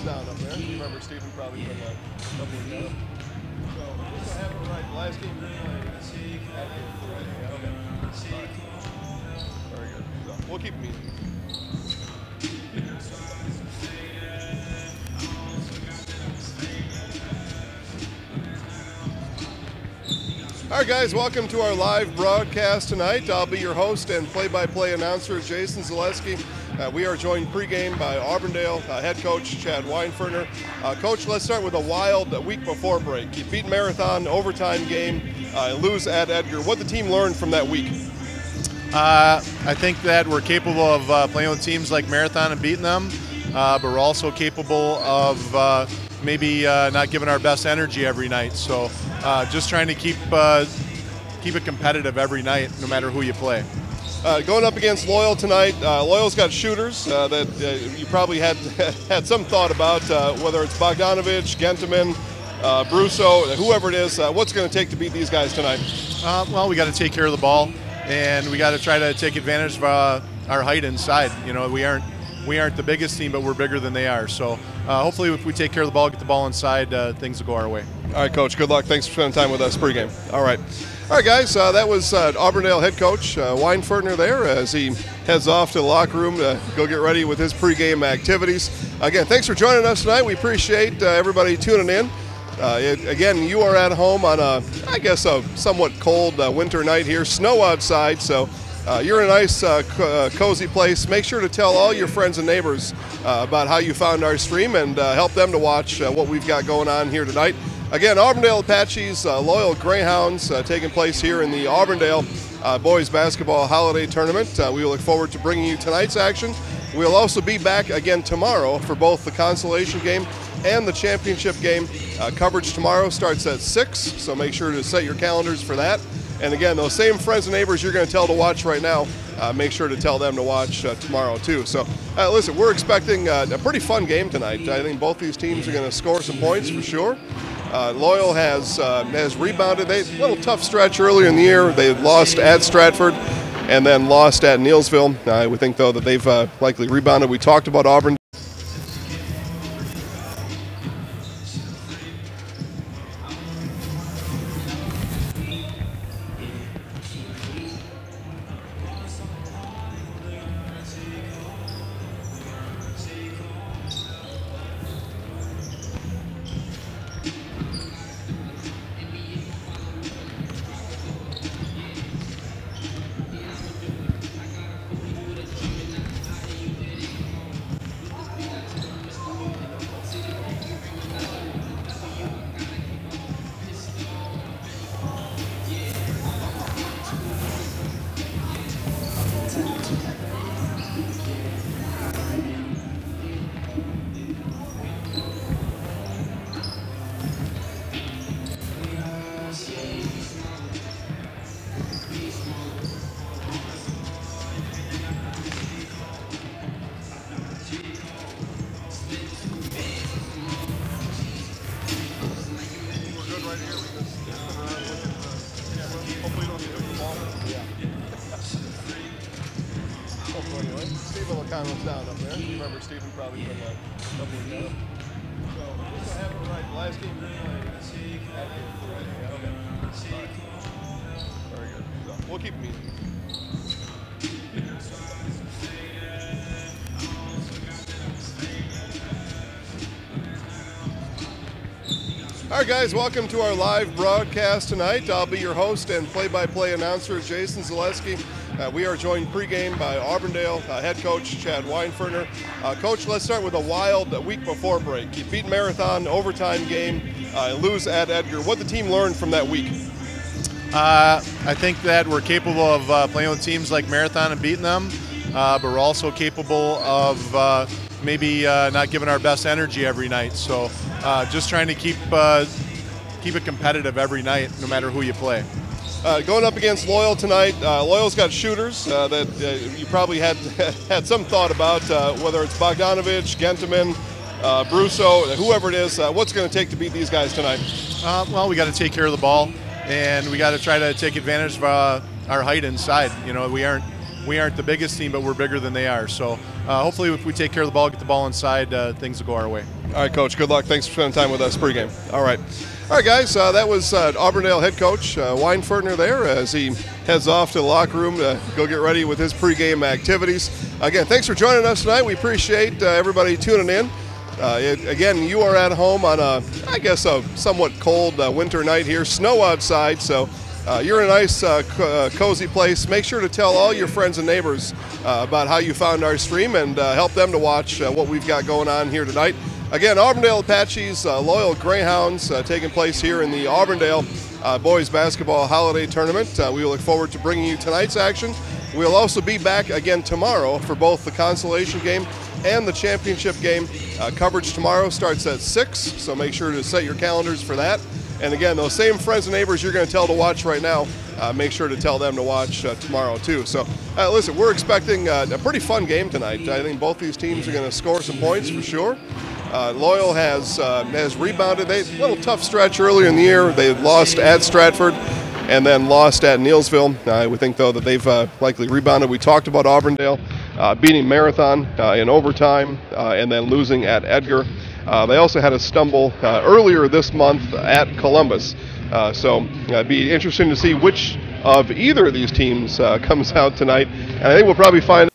down up there. You remember Stephen probably from a couple of years ago. So this will happen right. The last game we played. Okay. All right. Very good. So we'll keep them easy. All right, guys, welcome to our live broadcast tonight. I'll be your host and play-by-play announcer, Jason Zaleski. We are joined pregame by Auburndale head coach Chad Weinferner. Coach, let's start with a wild week before break. You beat Marathon, overtime game, lose at Edgar. What the team learned from that week? I think that we're capable of playing with teams like Marathon and beating them, but we're also capable of maybe not giving our best energy every night. So just trying to keep it competitive every night, no matter who you play. Going up against Loyal tonight, Loyal's got shooters that you probably had some thought about, whether it's Bogdanovich, Gentleman, Brusso, whoever it is. What's going to take to beat these guys tonight? Well, we got to take care of the ball, and we got to try to take advantage of our height inside. You know, we aren't the biggest team, but we're bigger than they are. So hopefully if we take care of the ball, get the ball inside, things will go our way. All right, Coach, good luck. Thanks for spending time with us pregame. All right, guys, that was Auburndale head coach Weinferner there as he heads off to the locker room to go get ready with his pregame activities. Again, thanks for joining us tonight. We appreciate everybody tuning in. Again, you are at home on I guess a somewhat cold winter night here, snow outside, so you're in a nice cozy place. Make sure to tell all your friends and neighbors about how you found our stream and help them to watch what we've got going on here tonight. Again, Auburndale Apaches, Loyal Greyhounds taking place here in the Auburndale Boys Basketball Holiday Tournament. We look forward to bringing you tonight's action. We'll also be back again tomorrow for both the consolation game and the championship game. Coverage tomorrow starts at 6, so make sure to set your calendars for that. And again, those same friends and neighbors you're going to tell to watch right now, make sure to tell them to watch tomorrow too. So listen, we're expecting a pretty fun game tonight. I think both these teams are going to score some points for sure. Loyal has rebounded. They a little tough stretch earlier in the year. They lost at Stratford and then lost at Neillsville. I would think, though, that they've likely rebounded. We talked about Auburn. Down up there. You remember Stephen probably from a couple of years ago. So this will happen right. The last game we played. Okay. All right. Very good. So we'll keep them easy. All right, guys, welcome to our live broadcast tonight. I'll be your host and play-by-play announcer, Jason Zaleski. We are joined pregame by Auburndale head coach Chad Weinferner. Coach, let's start with a wild week before break. You beat Marathon, overtime game, lose at Edgar. What the team learned from that week? I think that we're capable of playing with teams like Marathon and beating them, but we're also capable of maybe not giving our best energy every night. So just trying to keep it competitive every night, no matter who you play. Going up against Loyal tonight, Loyal's got shooters that you probably had some thought about, whether it's Bogdanovich, Gentleman, Brusso, whoever it is. What's going to take to beat these guys tonight? Well, we got to take care of the ball, and we got to try to take advantage of our height inside. You know, we aren't the biggest team, but we're bigger than they are. So hopefully if we take care of the ball, get the ball inside, things will go our way. All right, Coach, good luck. Thanks for spending time with us pregame. All right, guys, that was Auburndale head coach Weinfertner there as he heads off to the locker room to go get ready with his pregame activities. Again, thanks for joining us tonight. We appreciate everybody tuning in. Again, you are at home on I guess a somewhat cold winter night here, snow outside, so you're in a nice cozy place. Make sure to tell all your friends and neighbors about how you found our stream and help them to watch what we've got going on here tonight. Again, Auburndale Apache's Loyal Greyhounds taking place here in the Auburndale Boys Basketball Holiday Tournament. We look forward to bringing you tonight's action. We'll also be back again tomorrow for both the consolation game and the championship game. Coverage tomorrow starts at 6, so make sure to set your calendars for that. And again, those same friends and neighbors you're going to tell to watch right now, make sure to tell them to watch tomorrow too. So listen, we're expecting a pretty fun game tonight. I think both these teams are going to score some points for sure. Loyal has rebounded. They a little tough stretch earlier in the year. They lost at Stratford and then lost at Neillsville. I would think, though, that they've likely rebounded. We talked about Auburndale beating Marathon in overtime and then losing at Edgar. They also had a stumble earlier this month at Columbus. So it'd be interesting to see which of either of these teams comes out tonight. And I think we'll probably find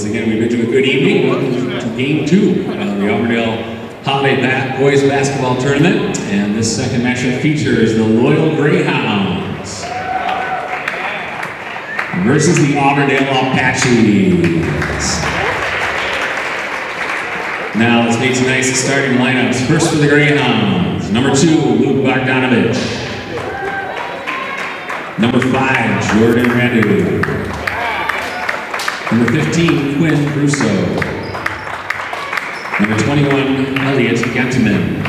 Once again, we bid you a good evening. Welcome to Game 2 of the Auburndale Holiday Boys Basketball Tournament. And this second matchup features the Loyal Greyhounds versus the Auburndale Apaches. Now let's make some nice starting lineups. First for the Greyhounds, number 2, Luke Bogdanovich. Number 5, Jordan Radu. Number 15, Quinn Russo. Number 21, Elliot Gentleman.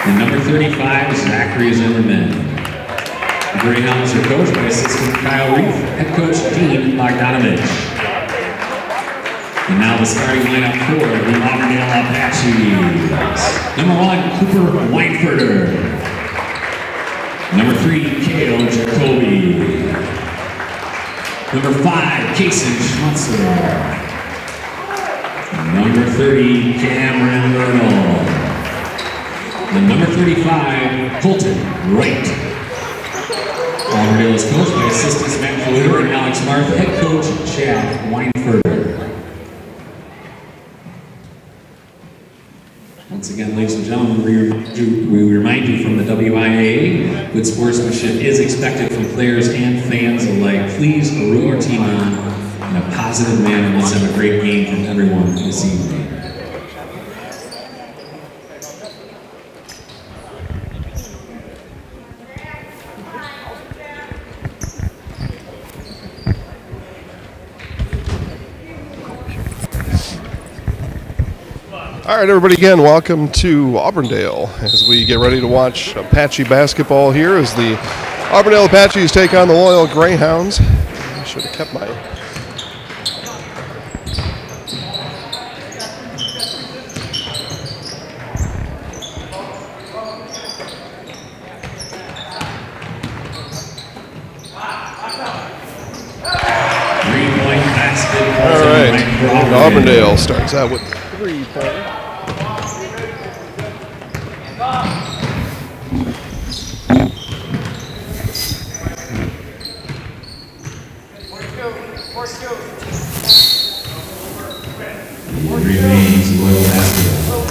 And number 35, Zachary Zimmerman. The Greyhounds are coached by assistant Kyle Reef, head coach Dean Bogdanovich. And now the starting lineup for the Auburndale Apaches. Number 1, Cooper Weinfertner. Number 3, Kale Jacoby. Number 5, Kason Schmutzer. Number 30, Cameron Bernal. And number 35, Colton Wright. Auburndale is coached by assistants Matt Fluter and Alex Marth, head coach Chad Weinfertner. Once again, ladies and gentlemen, we remind you from the WIAA, good sportsmanship is expected from players and fans alike. Please root your team on in a positive manner. Let's have a great game from everyone this evening. All right, everybody, again, welcome to Auburndale as we get ready to watch Apache basketball here as the Auburndale Apaches take on the Loyal Greyhounds. I should have kept my... Three-point basket. All right, Auburndale starts out with 3-pointer. Remains Loyal basketball.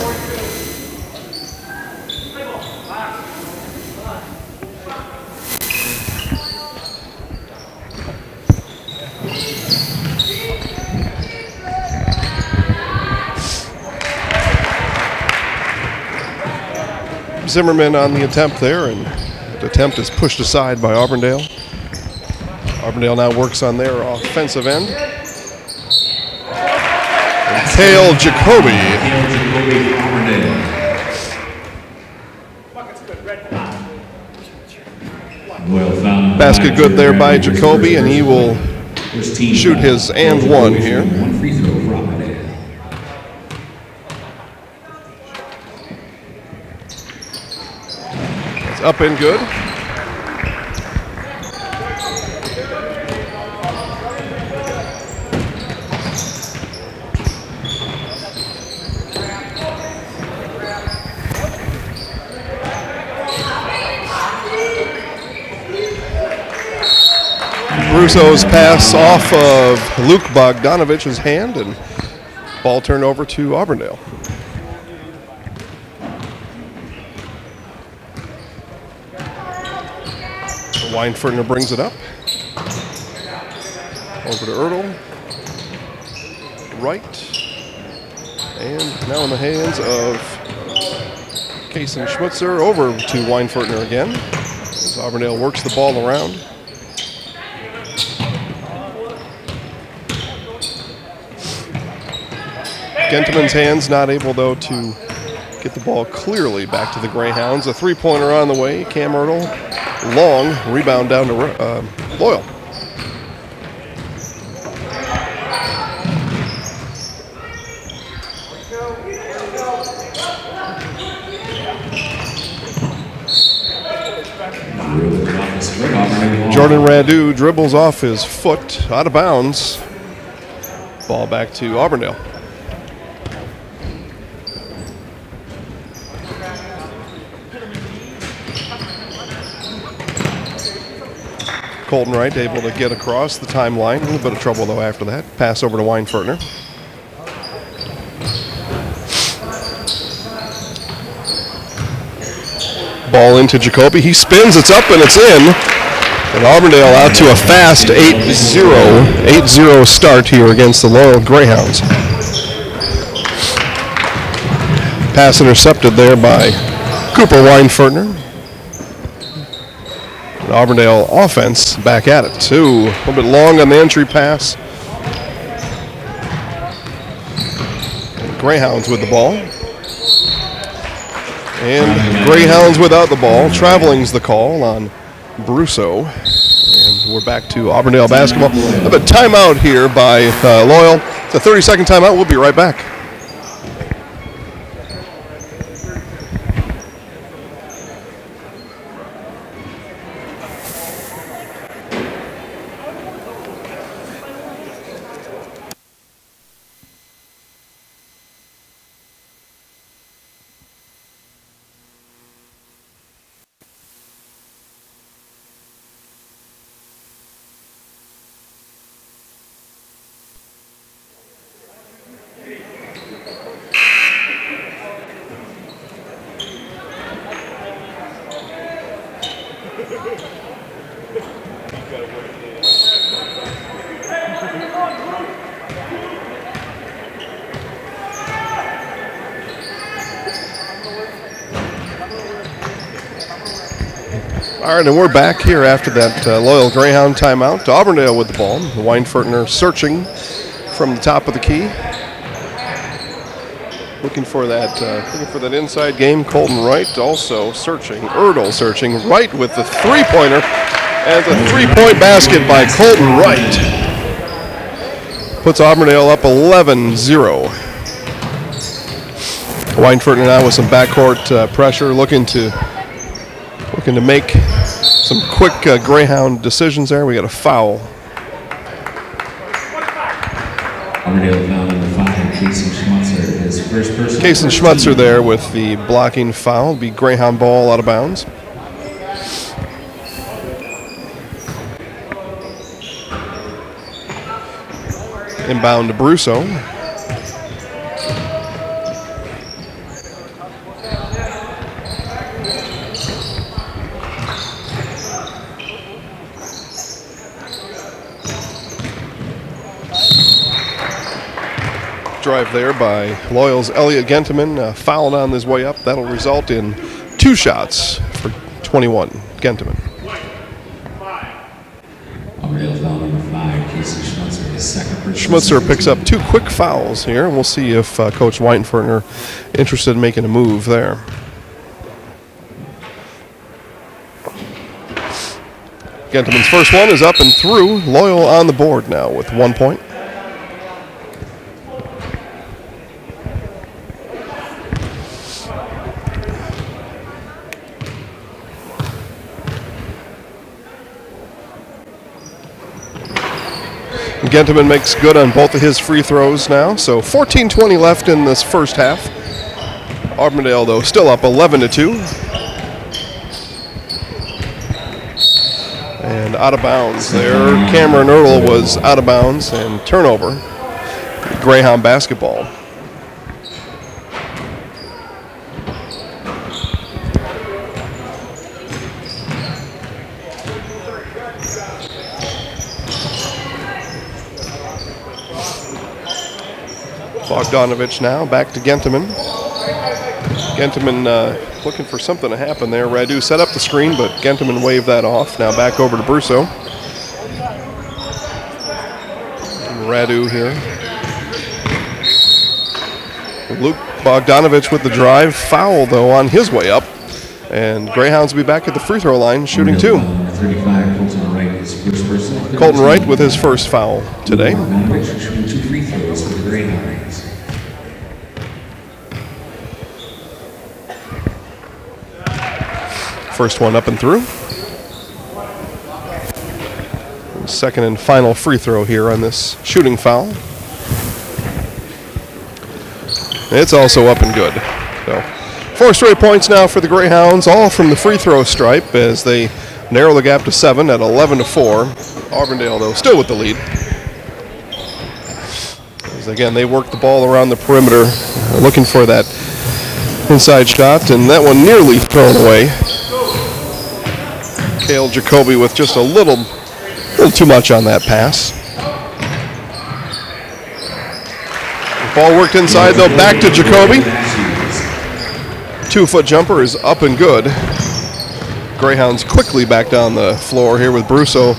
Zimmerman on the attempt there, and the attempt is pushed aside by Auburndale. Auburndale now works on their offensive end. And Cale Jacoby. Basket good there by Jacoby, and he will shoot his and one here. One free throw for Auburndale. It's up and good. Russo's pass off of Luke Bogdanovich's hand, and ball turned over to Auburndale. Weinfertner brings it up. Over to Erdl. Right. And now in the hands of Kason Schmutzer. Over to Weinfertner again. As Auburndale works the ball around. Gentleman's hands not able, though, to get the ball clearly back to the Greyhounds. A three-pointer on the way. Cam Erdl, long, rebound down to Loyal. Jordan Radu dribbles off his foot, out of bounds. Ball back to Auburndale. Colton Wright able to get across the timeline. A little bit of trouble, though, after that. Pass over to Weinfertner. Ball into Jacoby. He spins. It's up and it's in. And Auburndale out to a fast 8-0 start here against the Loyal Greyhounds. Pass intercepted there by Cooper Weinfertner. Auburndale offense back at it, too. A little bit long on the entry pass. Greyhounds with the ball. And Greyhounds without the ball. Traveling's the call on Brusso. And we're back to Auburndale basketball. A bit timeout here by Loyal. It's a 30-second timeout. We'll be right back. All right, and we're back here after that Loyal Greyhound timeout. Auburndale with the ball. Weinfertner searching from the top of the key. Looking for that inside game. Colton Wright also searching. Erdl searching. Wright with the three-pointer. And the three-point basket by Colton Wright. Puts Auburndale up 11-0. Weinfertner now with some backcourt pressure, looking to make some quick Greyhound decisions there. We got a foul. Auburndale foul number 5, Kason Schmutzer, his first person. Kason Schmutzer there with the blocking foul. Be Greyhound ball out of bounds. Inbound to Brusso. Drive there by Loyal's Elliot Gentleman, fouled on his way up. That'll result in 2 shots for 21, Genteman. Schmutzer picks up 2 quick fouls here, and we'll see if Coach Weinferner interested in making a move there. Genteman's first one is up and through. Loyal on the board now with 1 point. Genteman makes good on both of his free throws now, so 14:20 left in this first half. Auburndale, though, still up 11-2. And out of bounds there. Cameron Earl was out of bounds and turnover. Greyhound basketball. Bogdanovich now back to Genteman. Genteman looking for something to happen there. Radu set up the screen, but Genteman waved that off. Now back over to Brusso. Radu here. Luke Bogdanovich with the drive. Foul, though, on his way up. And Greyhounds will be back at the free throw line, shooting 2. Colton Wright with his first foul today. First one up and through. Second and final free throw here on this shooting foul. It's also up and good. So 4 straight points now for the Greyhounds, all from the free throw stripe as they narrow the gap to 7 at 11-4. Auburndale, though, still with the lead. As again, they work the ball around the perimeter, looking for that inside shot, and that one nearly thrown away. Cale Jacoby with just a little too much on that pass. Ball worked inside, though, back to Jacoby. 2-foot jumper is up and good. Greyhounds quickly back down the floor here with Brusso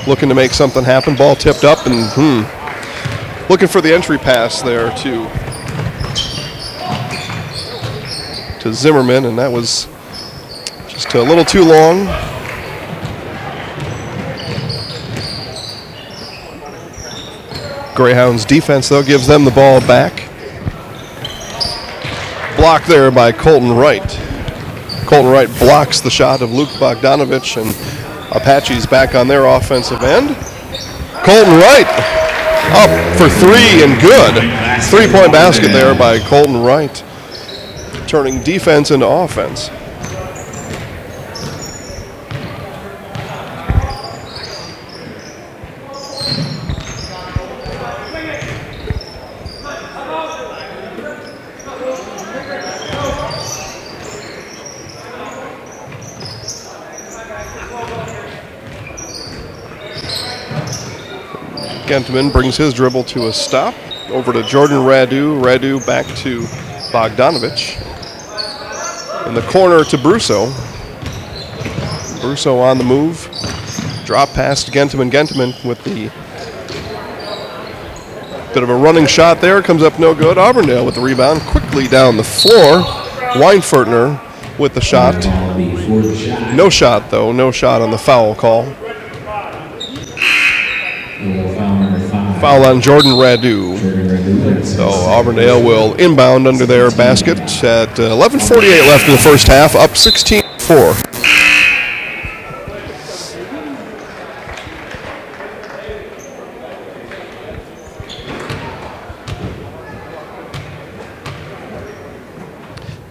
looking to make something happen. Ball tipped up and looking for the entry pass there to Zimmerman, and that was just a little too long. Greyhounds defense, though, gives them the ball back. Blocked there by Colton Wright. Colton Wright blocks the shot of Luke Bogdanovich, and Apache's back on their offensive end. Colton Wright up for 3 and good. 3-point basket there by Colton Wright, turning defense into offense. Genteman brings his dribble to a stop. Over to Jordan Radu. Radu back to Bogdanovich. In the corner to Brusso. Brusso on the move. Drop pass to Genteman. Genteman with the bit of a running shot there. Comes up no good. Auburndale with the rebound. Quickly down the floor. Weinfertner with the shot. No shot, though. No shot on the foul call. Foul on Jordan Radu. So Auburndale will inbound under their basket at 11:48 left in the first half, up 16-4.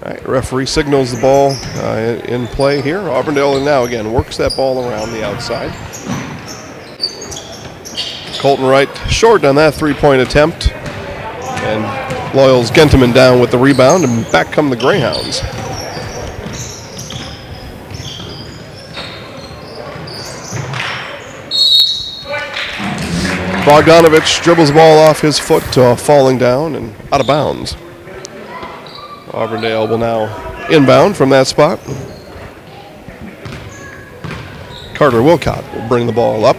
All right, referee signals the ball in play here. Auburndale now again works that ball around the outside. Colton Wright short on that 3-point attempt. And Loyal's Genteman down with the rebound, and back come the Greyhounds. Bogdanovich dribbles the ball off his foot, falling down and out of bounds. Auburndale will now inbound from that spot. Carter Wilcott will bring the ball up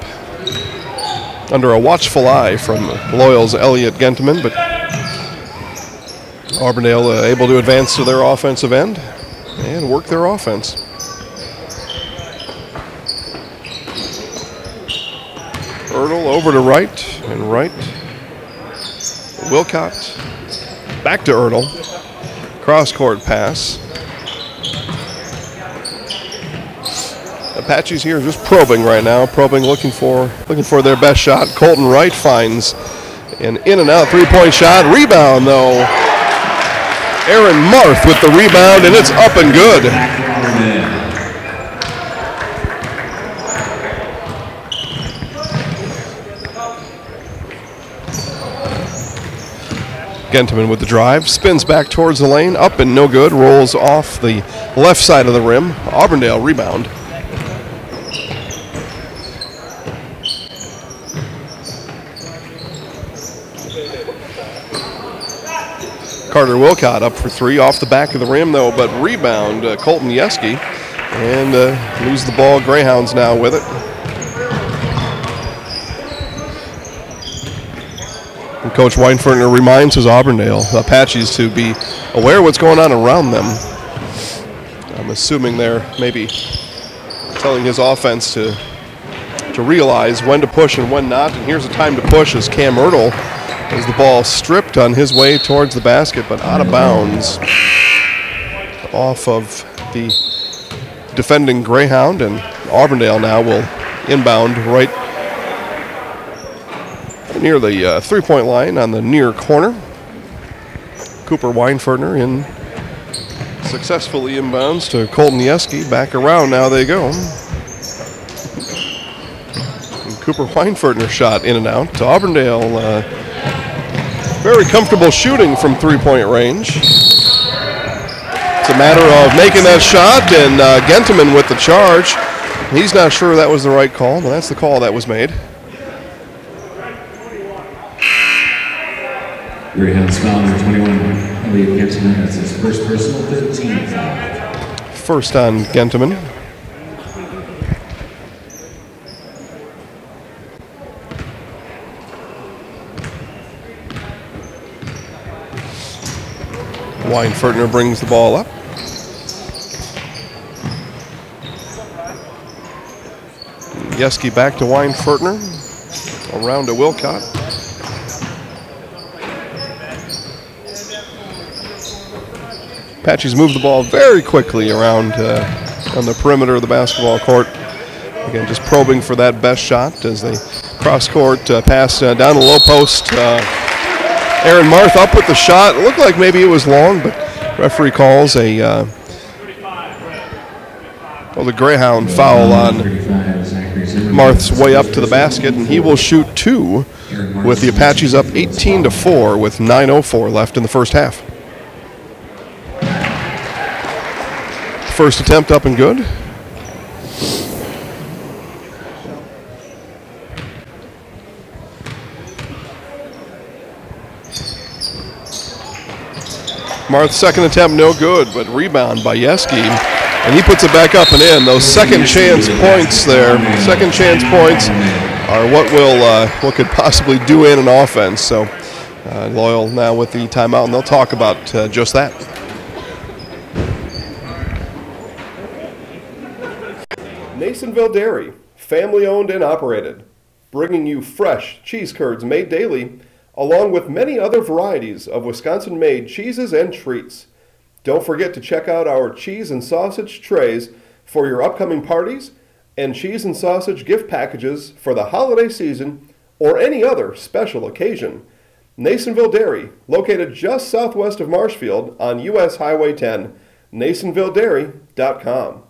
under a watchful eye from Loyal's Elliot Gentleman, but Auburndale able to advance to their offensive end and work their offense. Ertl over to right and right. Wilcott back to Ertl. Cross-court pass. Apaches here just probing right now, looking for their best shot. Colton Wright finds an in and out three-point shot. Rebound though. Aaron Marth with the rebound, and it's up and good. Gentleman with the drive, spins back towards the lane, up and no good, rolls off the left side of the rim. Auburndale rebound. Carter Wilcott up for three, off the back of the rim though, but rebound Colton Yeski, and lose the ball. Greyhounds now with it. And Coach Weinfertner reminds his Auburndale Apaches to be aware of what's going on around them. I'm assuming they're maybe telling his offense to realize when to push and when not. And here's the time to push as Cam Ertl as the ball stripped on his way towards the basket, but out of bounds off of the defending Greyhound, and Auburndale now will inbound right near the three-point line on the near corner. Cooper Weinfertner in successfully inbounds to Colton Yeski. Back around now they go. And Cooper Weinfertner shot in and out. Auburndale very comfortable shooting from three-point range. It's a matter of making that shot, and Gentleman with the charge. He's not sure that was the right call, but that's the call that was made. Greyhounds foul number 21, Elliot Gentleman. That's his first personal, 13th foul. First on Gentleman. Weinfertner brings the ball up. Yeski back to Weinfertner. Around to Wilcott. Apaches move the ball very quickly around on the perimeter of the basketball court. Again, just probing for that best shot as they cross-court pass down the low post. Aaron Marth up with the shot. It looked like maybe it was long, but referee calls the Greyhound foul on Marth's way up to the basket, and he will shoot two with the Apaches up 18-4 with 9:04 left in the first half. First attempt up and good. Marth's second attempt no good, but rebound by Yeski, and he puts it back up and in. Those second chance points there, second chance points are what could possibly do in an offense. So Loyal now with the timeout, and they'll talk about just that. Nasonville Dairy, family owned and operated, bringing you fresh cheese curds made daily, along with many other varieties of Wisconsin-made cheeses and treats. Don't forget to check out our cheese and sausage trays for your upcoming parties and cheese and sausage gift packages for the holiday season or any other special occasion. Nasonville Dairy, located just southwest of Marshfield on US Highway 10, NasonvilleDairy.com.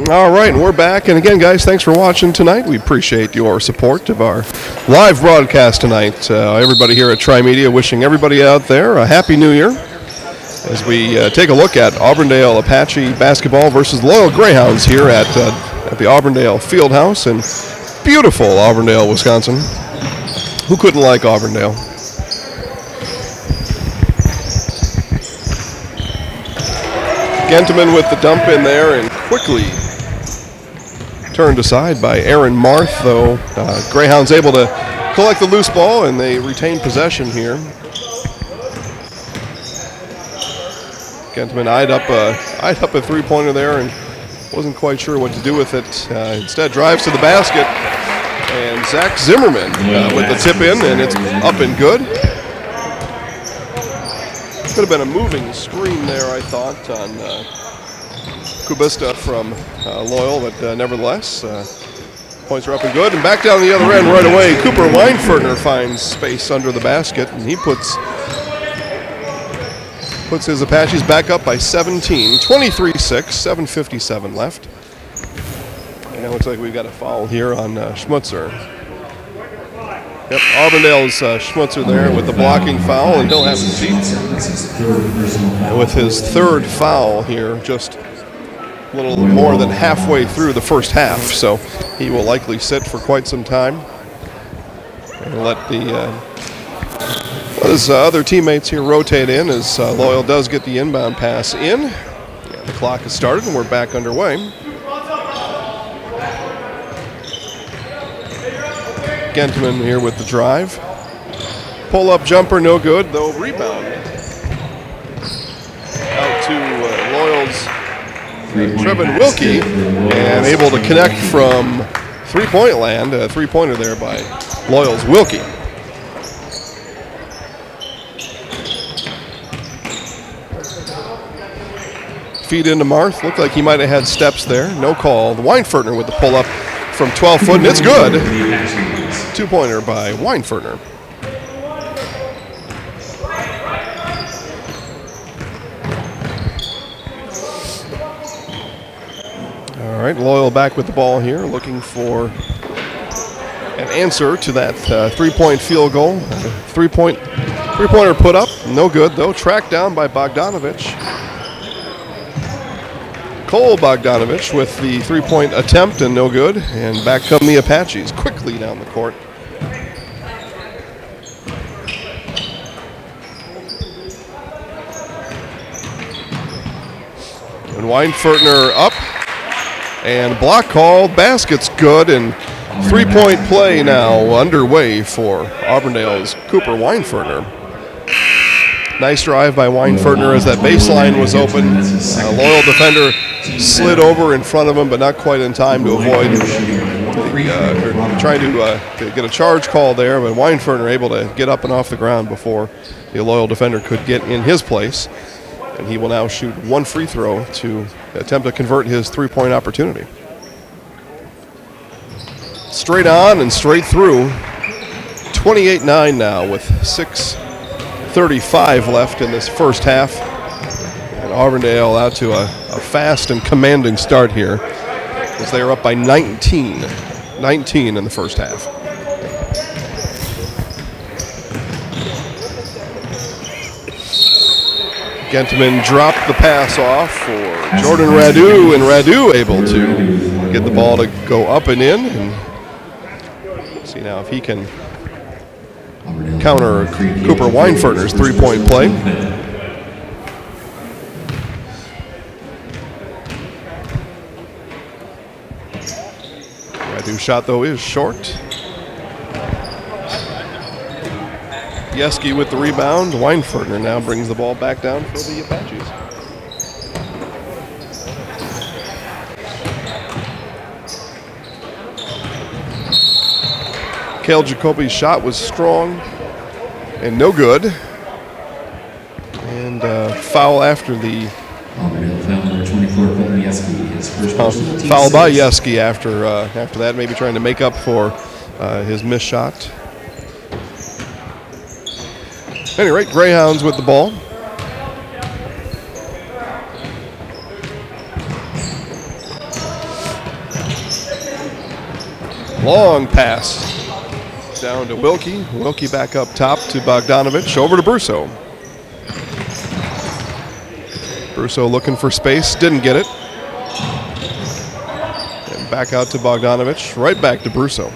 All right, and we're back. And again, guys, thanks for watching tonight. We appreciate your support of our live broadcast tonight. Everybody here at Tri-Media wishing everybody out there a Happy New Year as we take a look at Auburndale Apache basketball versus Loyal Greyhounds here at the Auburndale Fieldhouse in beautiful Auburndale, Wisconsin. Who couldn't like Auburndale? Gentleman with the dump in there and quickly turned aside by Aaron Marth, though Greyhounds able to collect the loose ball and they retain possession here. Gentleman eyed up a three-pointer there and wasn't quite sure what to do with it. Instead drives to the basket, and Zach Zimmerman with the tip in, and it's up and good. Could have been a moving screen there, I thought, on Kubista from Loyal, but nevertheless, points are up and good. And back down the other end right away, Cooper Weinfertner finds space under the basket, and he puts his Apaches back up by 17, 23-6, 7:57 left. And it looks like we've got a foul here on Schmutzer. Yep, Auburndale's Schmutzer there with the blocking foul, and he'll have to seat with his third foul here, just a little more than halfway through the first half. So he will likely sit for quite some time and let his other teammates here rotate in as Loyal does get the inbound pass in. Yeah, the clock has started and we're back underway. Gentleman here with the drive. Pull-up jumper, no good, though rebound. Out to Loyal's Trevin Wilkie, and able to connect from three-point land. A three-pointer there by Loyal's Wilkie. Feed into Marth. Looked like he might have had steps there. No call. The Weinfertner with the pull-up from 12 foot, and it's good. Two-pointer by Weinfertner. All right, Loyal back with the ball here, looking for an answer to that three-point field goal. Three-pointer put up, no good though. Tracked down by Bogdanovich. Cole Bogdanovich with the three-point attempt and no good. And back come the Apaches quickly down the court. And Weinfertner up. And block call, basket's good, and three-point play now underway for Auburndale's Cooper Weinfertner. Nice drive by Weinfertner as that baseline was open. Loyal defender slid over in front of him, but not quite in time to avoid trying to get a charge call there, but Weinfertner able to get up and off the ground before the Loyal defender could get in his place. And he will now shoot one free throw to attempt to convert his three-point opportunity. Straight on and straight through. 28-9 now with 6:35 left in this first half. And Auburndale out to a fast and commanding start here as they are up by 19 in the first half. Gentleman dropped the pass off for Jordan Radu, and Radu able to get the ball to go up and in. And see now if he can counter Cooper Weinfertner's three-point play. Radu's shot, though, is short. Yeski with the rebound. Weinfertner now brings the ball back down for the Apaches. Cale Jacoby's shot was strong and no good. And foul after the foul by Yeski after that, maybe trying to make up for his missed shot. At any rate, Greyhounds with the ball. Long pass down to Wilkie. Wilkie back up top to Bogdanovich. Over to Brusso. Brusso looking for space. Didn't get it. And back out to Bogdanovich. Right back to Brusso.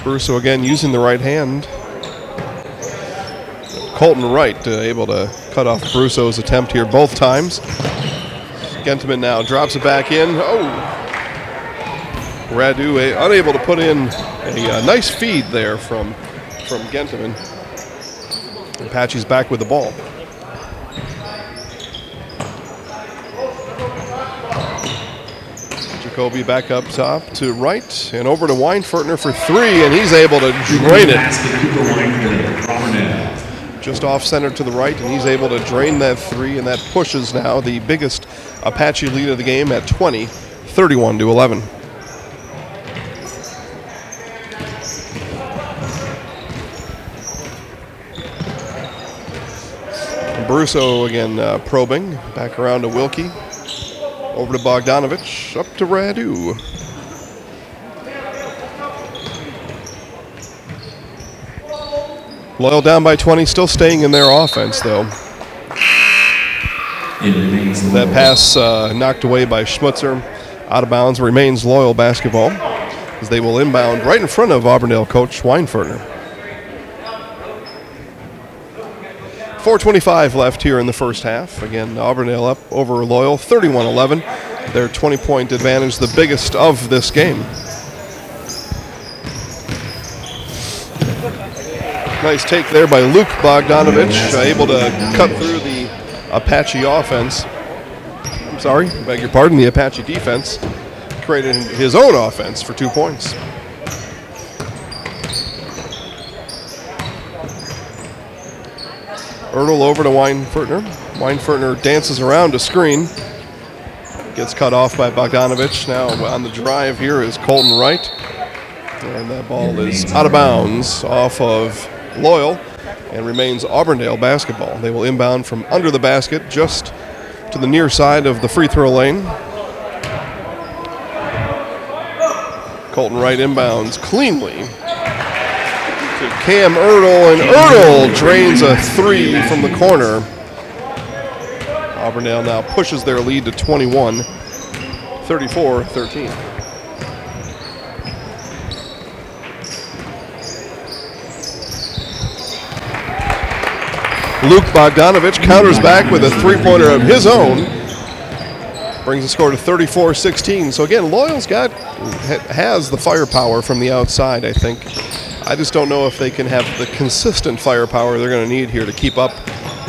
Brusso again using the right hand. Colton Wright able to cut off Brusso's attempt here both times. Gentleman now drops it back in. Oh! Radu unable to put in a nice feed there from Gentleman. Apache's back with the ball. Jacoby back up top to Wright and over to Weinfertner for three, and he's able to drain it. Just off center to the right, and he's able to drain that three, and that pushes now the biggest Apache lead of the game at 20, 31-11. Brusso again probing, back around to Wilkie, over to Bogdanovich, up to Radu. Loyal down by 20, still staying in their offense, though. That pass knocked away by Schmutzer, out of bounds, remains Loyal basketball, as they will inbound right in front of Auburndale coach Weinfertner. 4:25 left here in the first half. Again, Auburndale up over Loyal, 31-11. Their 20-point advantage, the biggest of this game. Nice take there by Luke Bogdanovich, able to cut through the Apache offense. I'm sorry, beg your pardon, the Apache defense. Created his own offense for 2 points. Ertl over to Weinfertner. Weinfertner dances around a screen. Gets cut off by Bogdanovich. Now on the drive here is Colton Wright. And that ball is out of bounds off of Loyal and remains Auburndale basketball. They will inbound from under the basket just to the near side of the free throw lane. Colton Wright inbounds cleanly to Cam Ertl, and Ertl drains a three from the corner. Auburndale now pushes their lead to 21, 34-13. Luke Bogdanovich counters back with a three-pointer of his own. Brings the score to 34-16. So again, Loyal's has the firepower from the outside, I think. I just don't know if they can have the consistent firepower they're going to need here to keep up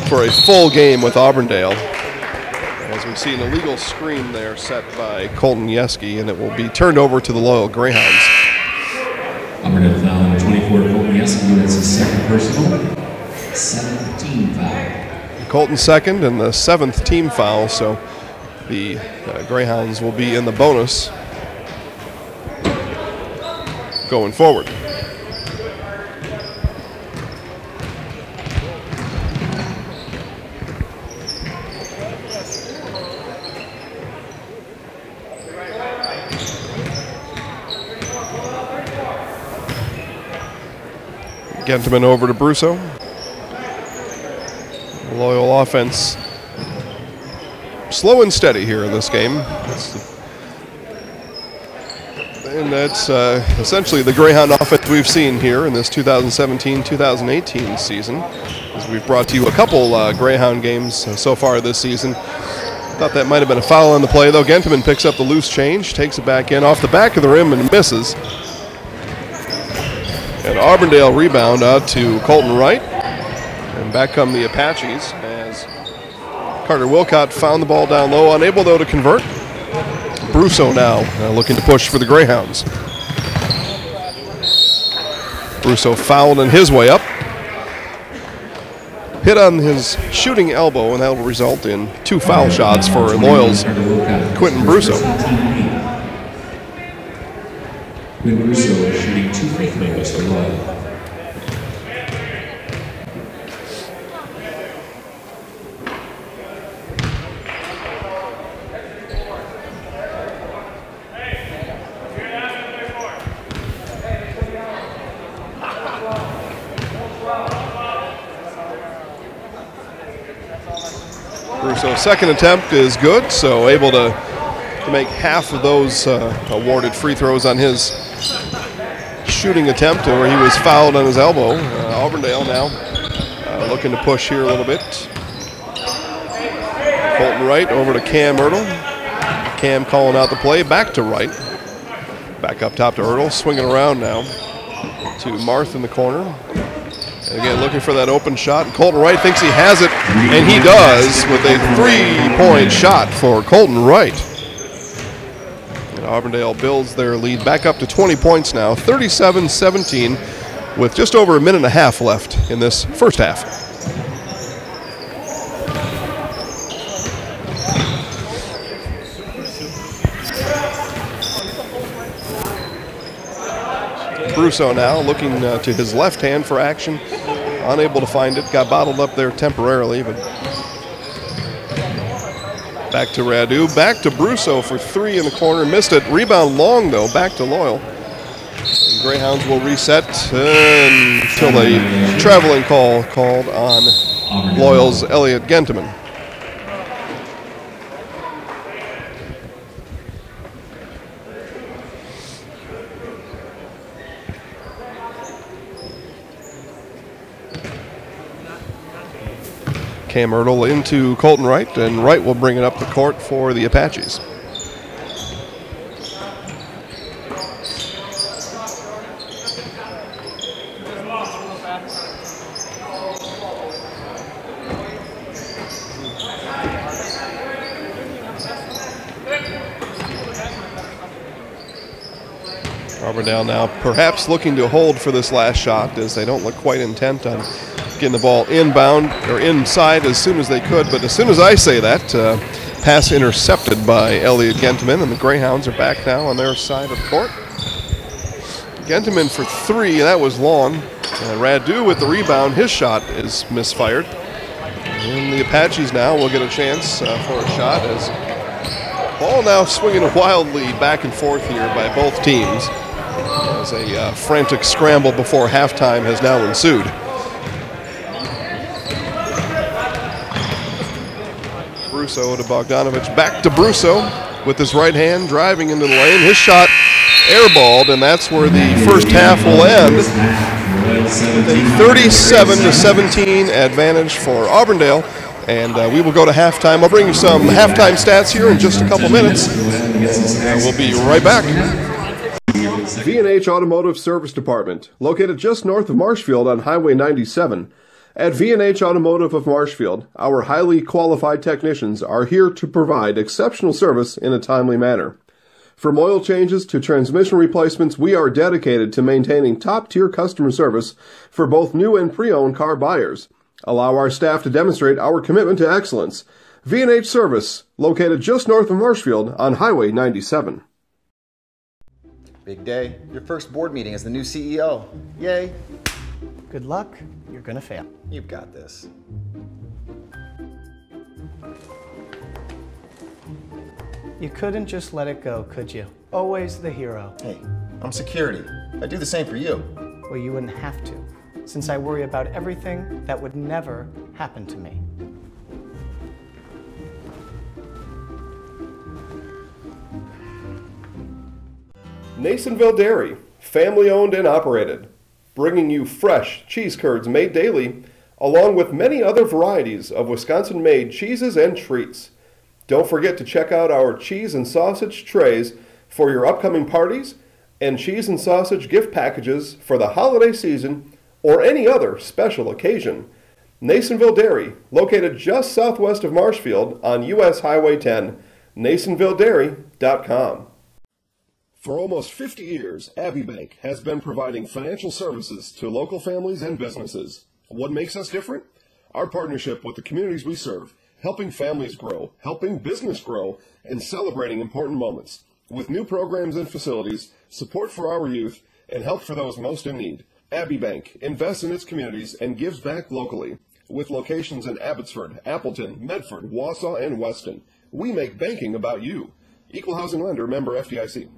for a full game with Auburndale. As we see an illegal screen there set by Colton Yeski, and it will be turned over to the Loyal Greyhounds. Auburndale foul number 24, Colton Yeski. That's his second personal. 7th team foul. Colton's second and the 7th team foul, so the Greyhounds will be in the bonus going forward. Gentleman over to Brusso. Loyal offense slow and steady here in this game. And that's essentially the Greyhound offense we've seen here in this 2017-2018 season. As we've brought to you a couple Greyhound games so far this season. Thought that might have been a foul on the play, though. Gentleman picks up the loose change, takes it back in off the back of the rim and misses. And Auburndale rebound out to Colton Wright. And back come the Apaches as Carter Wilcott found the ball down low, unable though to convert. Brusso now looking to push for the Greyhounds. Brusso fouled on his way up. Hit on his shooting elbow, and that will result in 2 foul shots for Loyal's Quentin Brusso. Quentin Brusso is shooting 2 free throws for Loyal. Brusso's second attempt is good, so able to make half of those awarded free throws on his shooting attempt where he was fouled on his elbow. Auburndale now looking to push here a little bit. Colton Wright over to Cam Ertl. Cam calling out the play, back to Wright. Back up top to Ertl, swinging around now to Marth in the corner. And again, looking for that open shot. And Colton Wright thinks he has it, and he does with a 3-point shot for Colton Wright. And Auburndale builds their lead back up to 20 points now, 37-17, with just over a minute and a half left in this first half. Brusso now looking to his left hand for action. Unable to find it. Got bottled up there temporarily, but back to Radu. Back to Brusso for 3 in the corner. Missed it. Rebound long, though. Back to Loyal. And Greyhounds will reset until a traveling call called on Loyal's Elliot Genteman. Cam Ertl into Colton Wright, and Wright will bring it up the court for the Apaches. Auburndale now perhaps looking to hold for this last shot, as they don't look quite intent on getting the ball inbound or inside as soon as they could. But as soon as I say that, pass intercepted by Elliot Genteman, and the Greyhounds are back now on their side of the court. Genteman for 3, that was long. Radu with the rebound, his shot is misfired. And the Apaches now will get a chance for a shot, as ball now swinging wildly back and forth here by both teams, as a frantic scramble before halftime has now ensued. Brusso to Bogdanovich, back to Brusso with his right hand driving into the lane. His shot airballed, and that's where the first half will end. With a 37-17 advantage for Auburndale, and we will go to halftime. I'll bring you some halftime stats here in just a couple minutes. We'll be right back. V&H Automotive Service Department, located just north of Marshfield on Highway 97. At V&H Automotive of Marshfield, our highly qualified technicians are here to provide exceptional service in a timely manner. From oil changes to transmission replacements, we are dedicated to maintaining top-tier customer service for both new and pre-owned car buyers. Allow our staff to demonstrate our commitment to excellence. V&H Service, located just north of Marshfield on Highway 97. Big day. Your first board meeting as the new CEO. Yay. Good luck. You're gonna fail. You've got this. You couldn't just let it go, could you? Always the hero. Hey, I'm security. I'd do the same for you. Well, you wouldn't have to, since I worry about everything that would never happen to me. Nasonville Dairy, family owned and operated, bringing you fresh cheese curds made daily, along with many other varieties of Wisconsin-made cheeses and treats. Don't forget to check out our cheese and sausage trays for your upcoming parties and cheese and sausage gift packages for the holiday season or any other special occasion. Nasonville Dairy, located just southwest of Marshfield on US Highway 10, nasonvilledairy.com. For almost 50 years, Abbey Bank has been providing financial services to local families and businesses. What makes us different? Our partnership with the communities we serve, helping families grow, helping business grow, and celebrating important moments. With new programs and facilities, support for our youth, and help for those most in need. Abbey Bank invests in its communities and gives back locally. With locations in Abbotsford, Appleton, Medford, Wausau, and Weston, we make banking about you. Equal housing lender, member FDIC.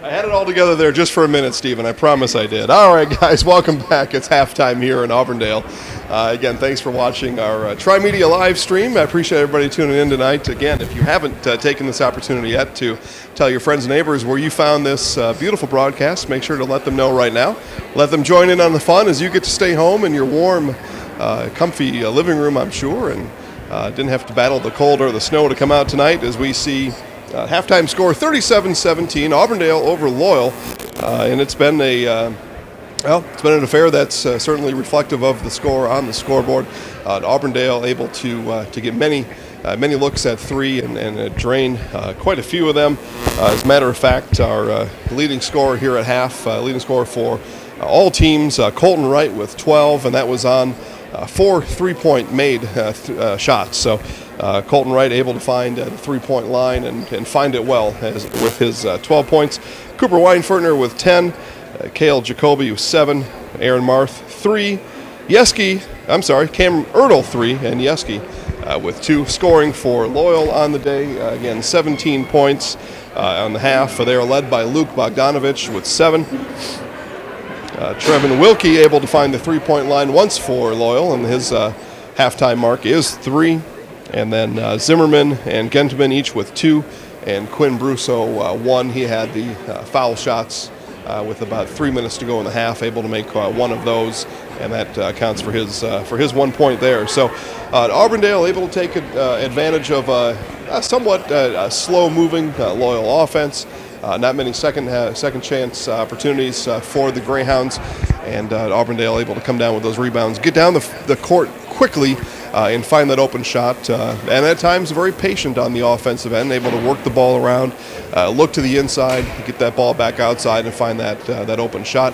I had it all together there just for a minute, Stephen. I promise I did. All right, guys, welcome back. It's halftime here in Auburndale. Again, thanks for watching our Tri-Media live stream. I appreciate everybody tuning in tonight. Again, if you haven't taken this opportunity yet to tell your friends and neighbors where you found this beautiful broadcast, make sure to let them know right now. Let them join in on the fun as you get to stay home in your warm, comfy living room, I'm sure, and didn't have to battle the cold or the snow to come out tonight as we see halftime score 37-17, Auburndale over Loyal, and it's been a well, it's been an affair that's certainly reflective of the score on the scoreboard. Auburndale able to get many looks at three and drain quite a few of them. As a matter of fact, our leading scorer here at half, leading scorer for all teams, Colton Wright with 12, and that was on 4 3-point made shots. So Colton Wright able to find the 3-point line and find it well with his 12 points. Cooper Weinfertner with 10. Cale Jacoby with 7, Aaron Marth 3, Cam Ertl 3, and Yeski with 2. Scoring for Loyal on the day, again 17 points on the half. They are led by Luke Bogdanovich with 7. Trevin Wilkie able to find the 3-point line once for Loyal, and his halftime mark is 3. And then Zimmerman and Gentleman each with 2, and Quinn Brusso 1. He had the foul shots with about 3 minutes to go in the half, able to make one of those, and that counts for his 1 point there. So Auburndale able to take advantage of a somewhat slow-moving Loyal offense. Not many second chance opportunities for the Greyhounds, and Auburndale able to come down with those rebounds, get down the court quickly, and find that open shot, and at times very patient on the offensive end, able to work the ball around, look to the inside, get that ball back outside, and find that open shot.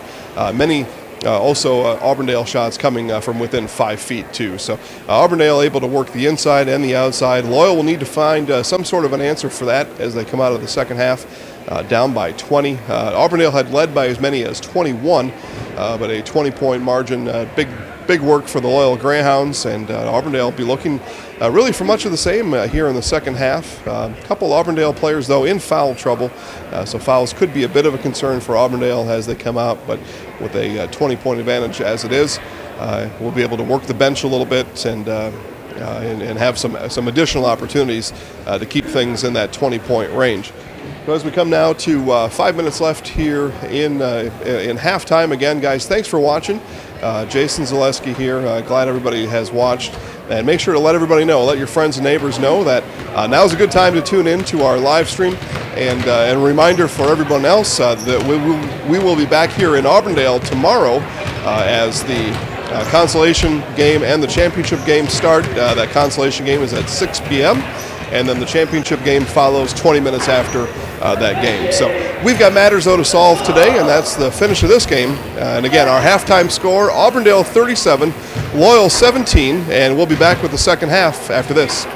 Many also Auburndale shots coming from within 5 feet too. So Auburndale able to work the inside and the outside. Loyal will need to find some sort of an answer for that as they come out of the second half down by 20. Auburndale had led by as many as 21, but a 20-point margin, big work for the Loyal Greyhounds, and Auburndale will be looking really for much of the same here in the second half. A couple Auburndale players, though, in foul trouble, so fouls could be a bit of a concern for Auburndale as they come out, but with a 20-point advantage as it is, we'll be able to work the bench a little bit and have some additional opportunities to keep things in that 20-point range. So as we come now to 5 minutes left here in halftime, again, guys, thanks for watching. Jason Zaleski here. Glad everybody has watched. And make sure to let everybody know, let your friends and neighbors know that now's a good time to tune in to our live stream. And a reminder for everyone else that we will be back here in Auburndale tomorrow as the consolation game and the championship game start. That consolation game is at 6 p.m. and then the championship game follows 20 minutes after that game. So we've got matters, though, to solve today, and that's the finish of this game. And again, our halftime score, Auburndale 37, Loyal 17, and we'll be back with the second half after this.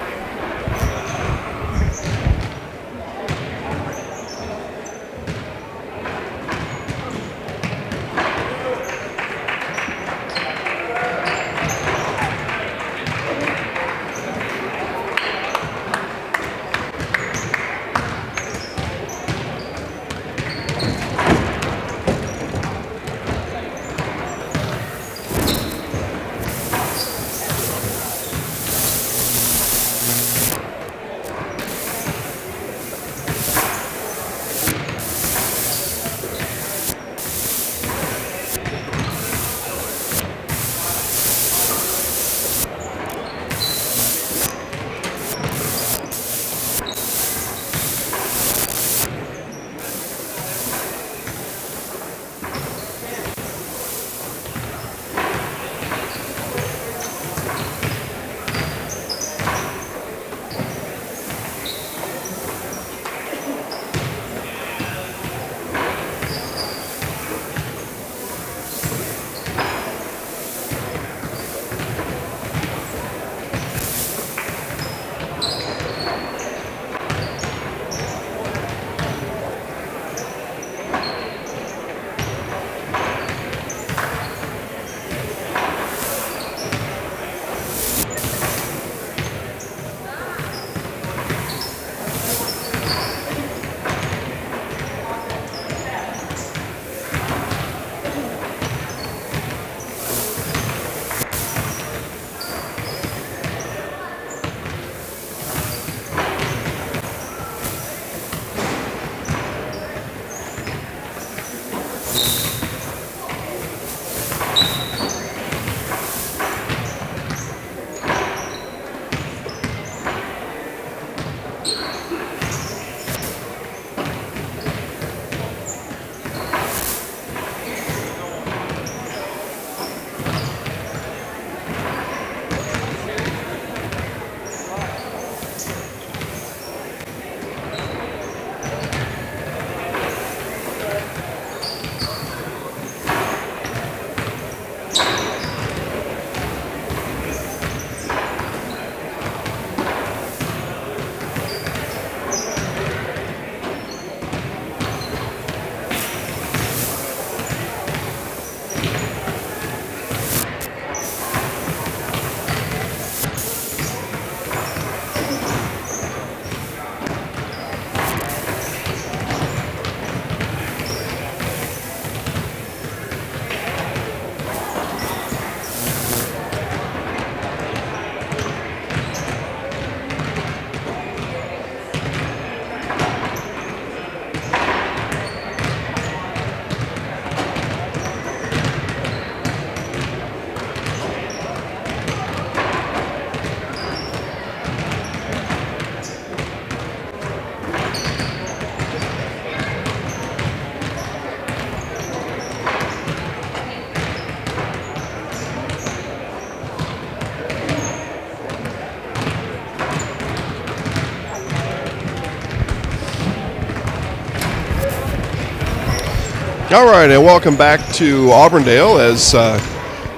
All right, and welcome back to Auburndale as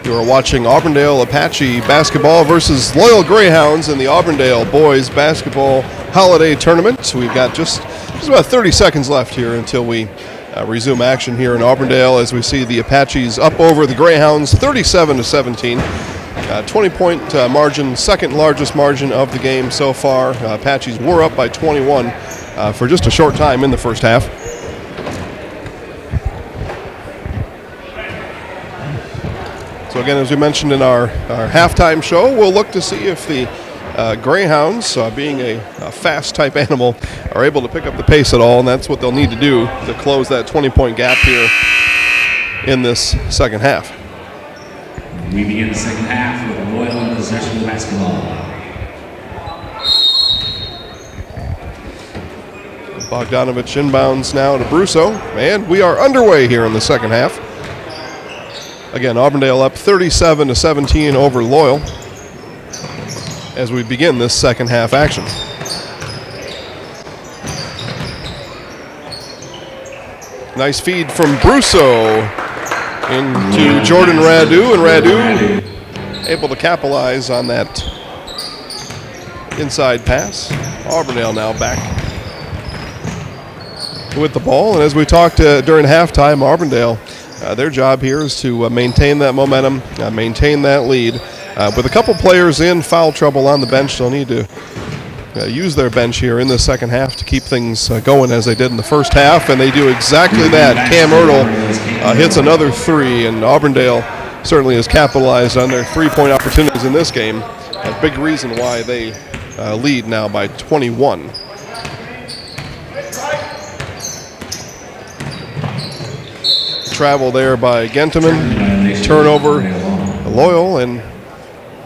you are watching Auburndale Apache basketball versus Loyal Greyhounds in the Auburndale Boys Basketball Holiday Tournament. We've got just about 30 seconds left here until we resume action here in Auburndale as we see the Apaches up over the Greyhounds 37-17. 20-point margin, second largest margin of the game so far. Apaches were up by 21 for just a short time in the first half. So again, as we mentioned in our halftime show, we'll look to see if the Greyhounds, being a fast type animal, are able to pick up the pace at all, and that's what they'll need to do to close that 20-point gap here in this second half. We begin the second half with Loyal in possession of basketball. Bogdanovich inbounds now to Brusso, and we are underway here in the second half. Again, Auburndale up 37-17 over Loyal as we begin this second half action. Nice feed from Brusso into Jordan Radu, and Radu able to capitalize on that inside pass. Auburndale now back with the ball, and as we talked during halftime, Auburndale, their job here is to maintain that momentum, maintain that lead. With a couple players in foul trouble on the bench, they'll need to use their bench here in the second half to keep things going as they did in the first half, and they do exactly that. Cam Ertl hits another three, and Auburndale certainly has capitalized on their three-point opportunities in this game. A big reason why they lead now by 21. Travel there by Gentleman, turnover Loyal, and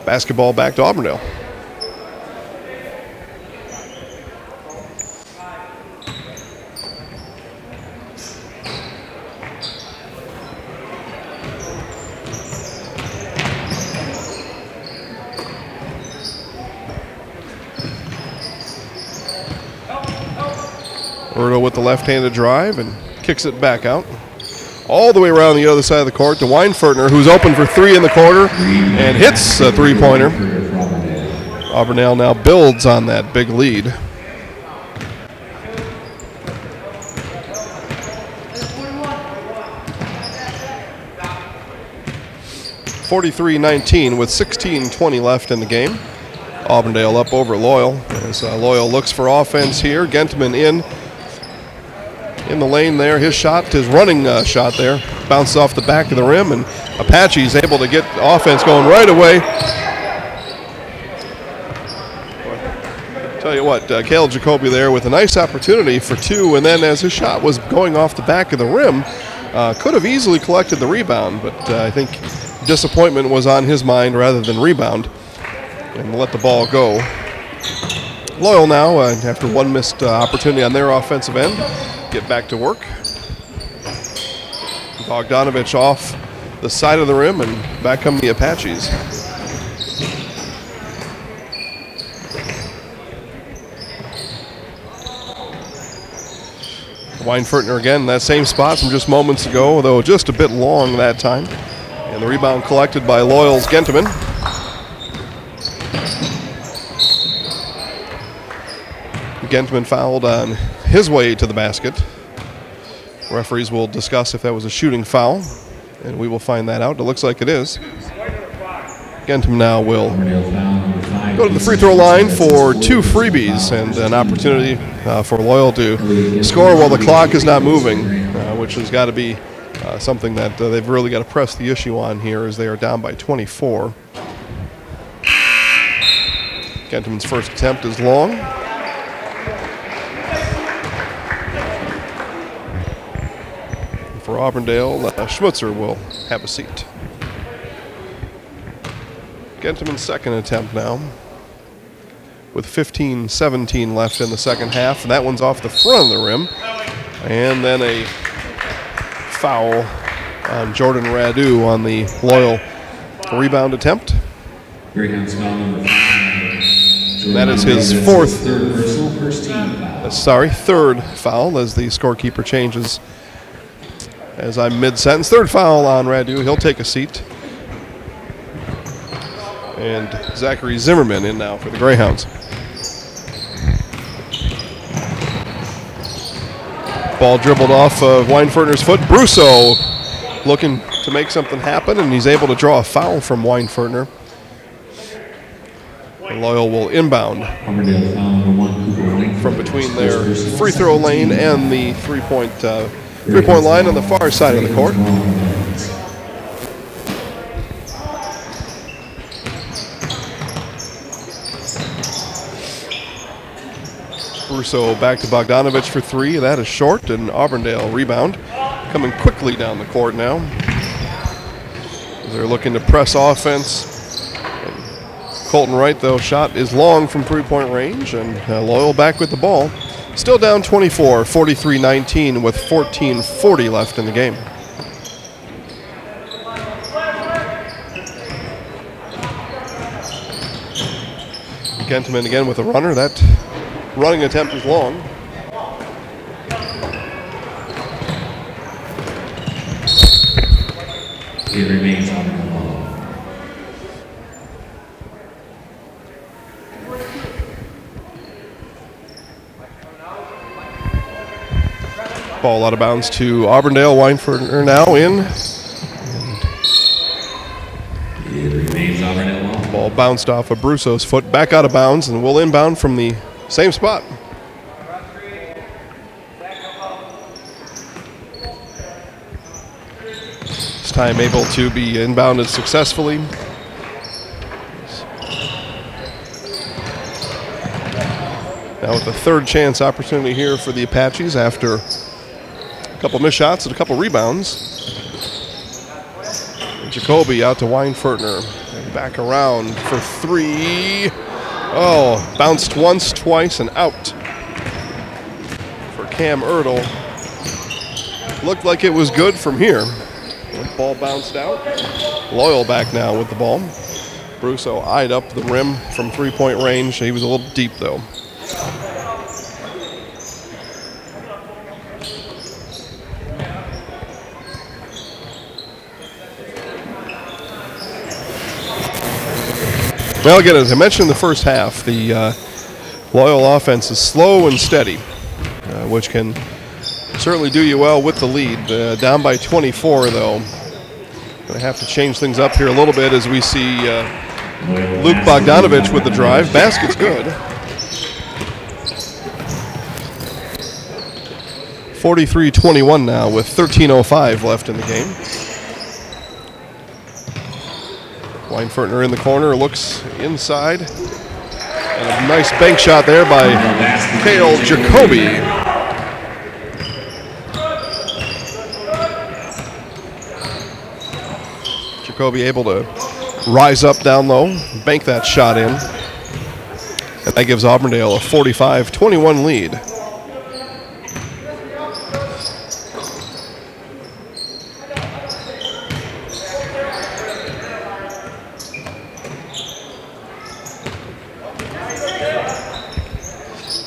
basketball back to Auburndale. Ertl with the left-handed drive and kicks it back out. All the way around the other side of the court to Weinfertner, who's open for three in the corner and hits a three-pointer. Auburndale now builds on that big lead. (43-19) with 16:20 left in the game. Auburndale up over Loyal as Loyal looks for offense here. Gentleman in the lane there. His shot, his running shot there, bounced off the back of the rim, and Apache's able to get offense going right away. Tell you what, Cale Jacoby there with a nice opportunity for two, and then as his shot was going off the back of the rim, could have easily collected the rebound, but I think disappointment was on his mind rather than rebound, and let the ball go. Loyal now, after one missed opportunity on their offensive end, get back to work. Bogdanovich off the side of the rim, and back come the Apaches. Weinfertner again in that same spot from just moments ago, though just a bit long that time. And the rebound collected by Loyal's Gentleman. Gentleman fouled on his way to the basket. Referees will discuss if that was a shooting foul, and we will find that out. It looks like it is. Gentleman now will go to the free throw line for two freebies and an opportunity for Loyal to score while the clock is not moving, which has got to be something that they've really got to press the issue on here as they are down by 24. Gentleman's first attempt is long. For Auburndale, Schmutzer will have a seat. Gentleman's second attempt now with 15-17 left in the second half, and that one's off the front of the rim. And then a foul on Jordan Radu on the Loyal rebound attempt. And that is his third foul as the scorekeeper changes as I'm mid-sentence. Third foul on Radu. He'll take a seat. And Zachary Zimmerman in now for the Greyhounds. Ball dribbled off of Weinfertner's foot. Brusso looking to make something happen, and he's able to draw a foul from Weinfertner. And Loyal will inbound from between their free throw lane and the three-point line on the far side of the court. Russo back to Bogdanovich for three. That is short, and Auburndale rebound. Coming quickly down the court now. They're looking to press offense. And Colton Wright, though, shot is long from three-point range, and Loyal back with the ball. Still down 24, 43-19 with 14:40 left in the game. Gentleman again with a runner. That running attempt is long. It remains on the ball. Ball out of bounds to Auburndale. Weinfertner now in. It remains Auburndale ball. Ball bounced off of Brusso's foot, back out of bounds, and will inbound from the same spot. This time able to be inbounded successfully. Now with a third chance opportunity here for the Apaches after a couple missed shots and a couple rebounds. Jacoby out to Weinfertner. And back around for three. Oh, bounced once, twice, and out for Cam Ertl. Looked like it was good from here. The ball bounced out. Loyal back now with the ball. Brusso eyed up the rim from three-point range. He was a little deep, though. Well, again, as I mentioned in the first half, the Loyal offense is slow and steady, which can certainly do you well with the lead. Down by 24, though. Going to have to change things up here a little bit as we see Luke Bogdanovich with the drive. Basket's good. 43-21 now with 13:05 left in the game. Weinfertner in the corner, looks inside. And a nice bank shot there by Cale Jacoby. Jacoby able to rise up down low, bank that shot in. And that gives Auburndale a 45-21 lead.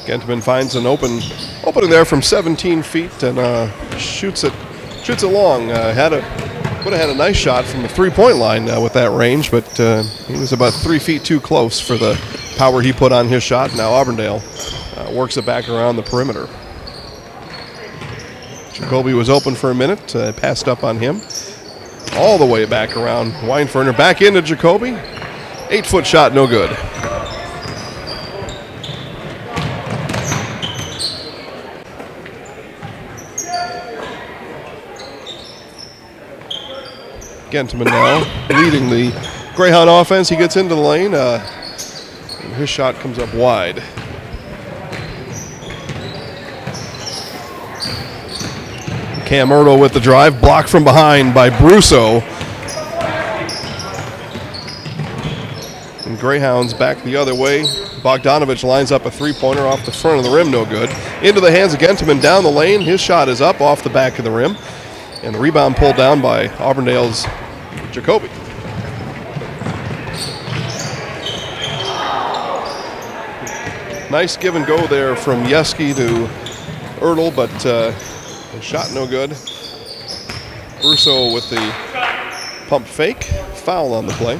Gentleman finds an opening there from 17 feet and shoots it long. Would have had a nice shot from the three-point line with that range, but he was about 3 feet too close for the power he put on his shot. Now Auburndale works it back around the perimeter. Jacoby was open for a minute, passed up on him. All the way back around Weinfertner, back into Jacoby. 8-foot shot, no good. Gentleman now leading the Greyhound offense. He gets into the lane. His shot comes up wide. Cam Ertl with the drive. Blocked from behind by Brusso. And Greyhounds back the other way. Bogdanovich lines up a three-pointer off the front of the rim. No good. Into the hands of Gentleman down the lane. His shot is up off the back of the rim. And the rebound pulled down by Auburndale's Jacoby. Nice give and go there from Yeski to Ertl, but the shot no good. Russo with the pump fake. Foul on the play.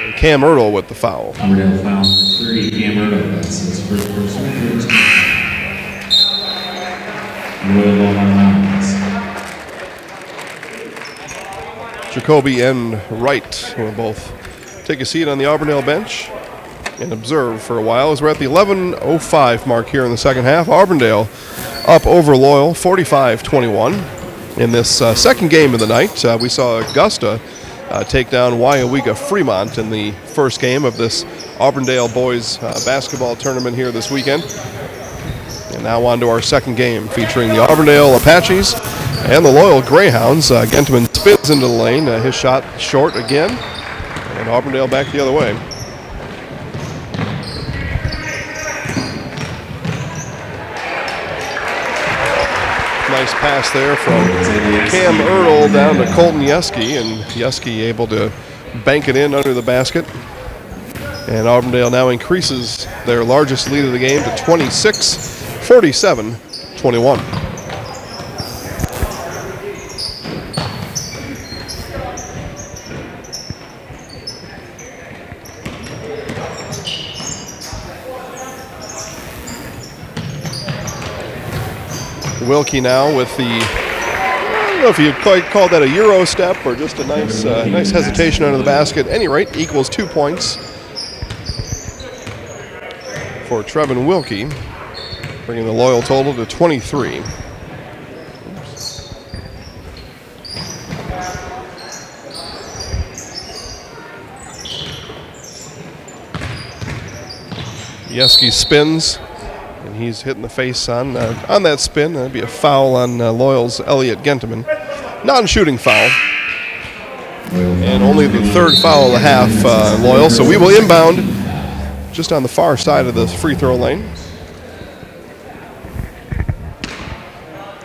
And Cam Ertl with the foul. Auburndale foul 30, Cam Ertl. That's his first personal. Loyal on lines. Jacoby and Wright will both take a seat on the Auburndale bench and observe for a while as we're at the 11:05 mark here in the second half. Auburndale up over Loyal 45-21. In this second game of the night, we saw Augusta take down Wyowega Fremont in the first game of this Auburndale boys basketball tournament here this weekend. And now on to our second game featuring the Auburndale Apaches and the Loyal Greyhounds. Gentleman spins into the lane, his shot short again, and Auburndale back the other way. Nice pass there from Cam Ertl down to Colton Yeski, and Yeski able to bank it in under the basket. And Auburndale now increases their largest lead of the game to 26-47-21. Wilkie now with the, I don't know if you'd quite call that a Euro step or just a nice nice hesitation under the basket. At any rate, equals 2 points for Trevin Wilkie, bringing the Loyal total to 23. Yeski spins. He's hitting the face on that spin. That'd be a foul on Loyal's Elliot Gentleman. Non-shooting foul. And only the third foul of the half, Loyal. So we will inbound just on the far side of the free throw lane.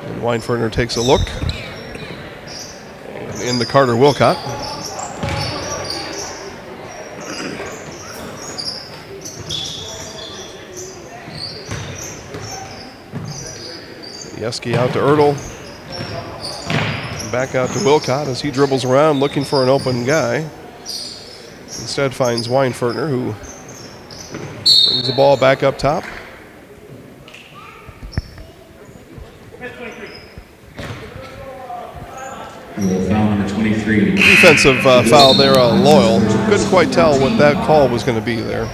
And Weinferner takes a look. And into Carter Wilcott. Yeski out to Ertl. Back out to Wilcott as he dribbles around looking for an open guy. Instead finds Weinferner, who brings the ball back up top. Foul number 23. Defensive foul there on Loyal. Couldn't quite tell what that call was going to be there.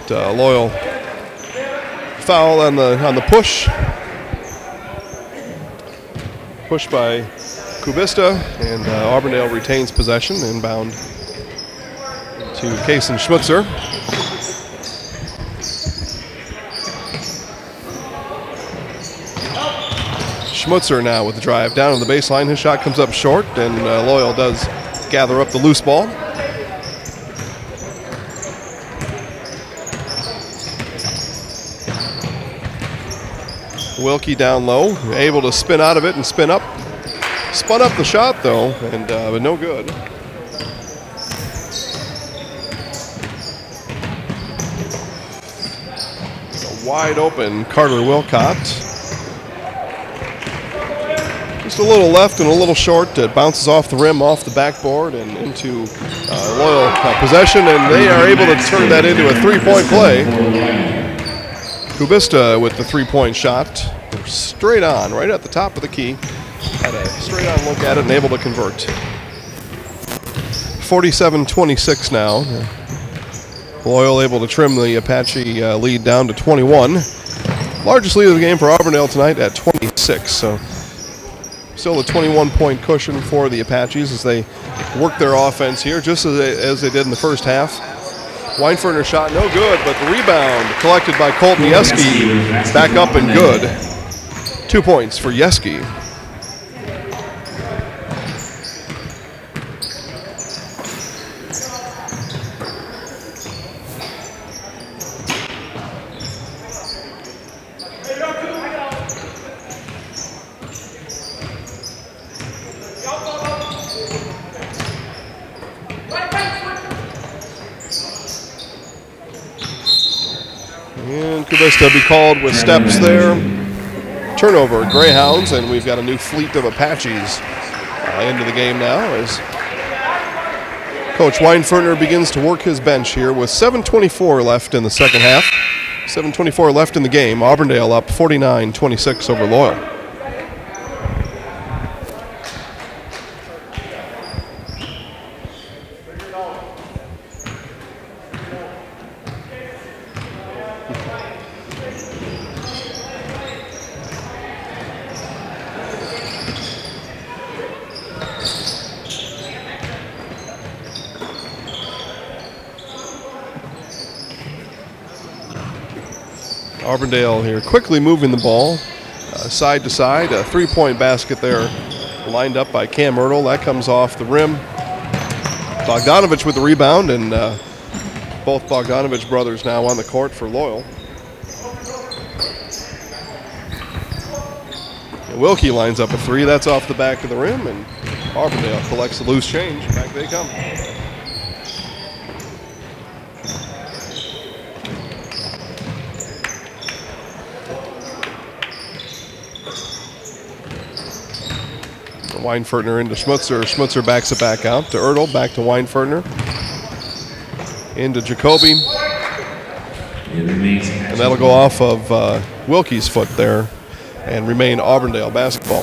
But Loyal foul on the push. Pushed by Kubista, and Auburndale retains possession, inbound to Kason Schmutzer. Schmutzer now with the drive down on the baseline. His shot comes up short, and Loyal does gather up the loose ball. Wilkie down low, able to spin out of it and spin up. Spun up the shot though, and but no good. A wide open Carter Wilcott. Just a little left and a little short. It bounces off the rim, off the backboard, and into Loyal possession, and they are able to turn that into a three-point play. Kubista with the three-point shot, straight on, right at the top of the key. Had a straight-on look at it and able to convert. 47-26 now. Loyal able to trim the Apache lead down to 21. Largest lead of the game for Auburndale tonight at 26. So still a 21-point cushion for the Apaches as they work their offense here, just as they did in the first half. Weinferner shot no good, but the rebound collected by Colton Yeski back up and good. 2 points for Yeski. And Kubista be called with steps there. turnover Greyhounds, and we've got a new fleet of Apaches into the game now as Coach Weinfertner begins to work his bench here with 7:24 left in the second half. 7:24 left in the game. Auburndale up 49-26 over Loyal. Auburndale here quickly moving the ball side to side. A three-point basket there lined up by Cam Ertl. That comes off the rim. Bogdanovich with the rebound, and both Bogdanovich brothers now on the court for Loyal. And Wilkie lines up a three. That's off the back of the rim, and Auburndale collects the loose change. Back they come. Weinfertner into Schmutzer. Schmutzer backs it back out to Ertl. Back to Weinfertner. Into Jacoby. And that'll go off of Wilkie's foot there and remain Auburndale basketball.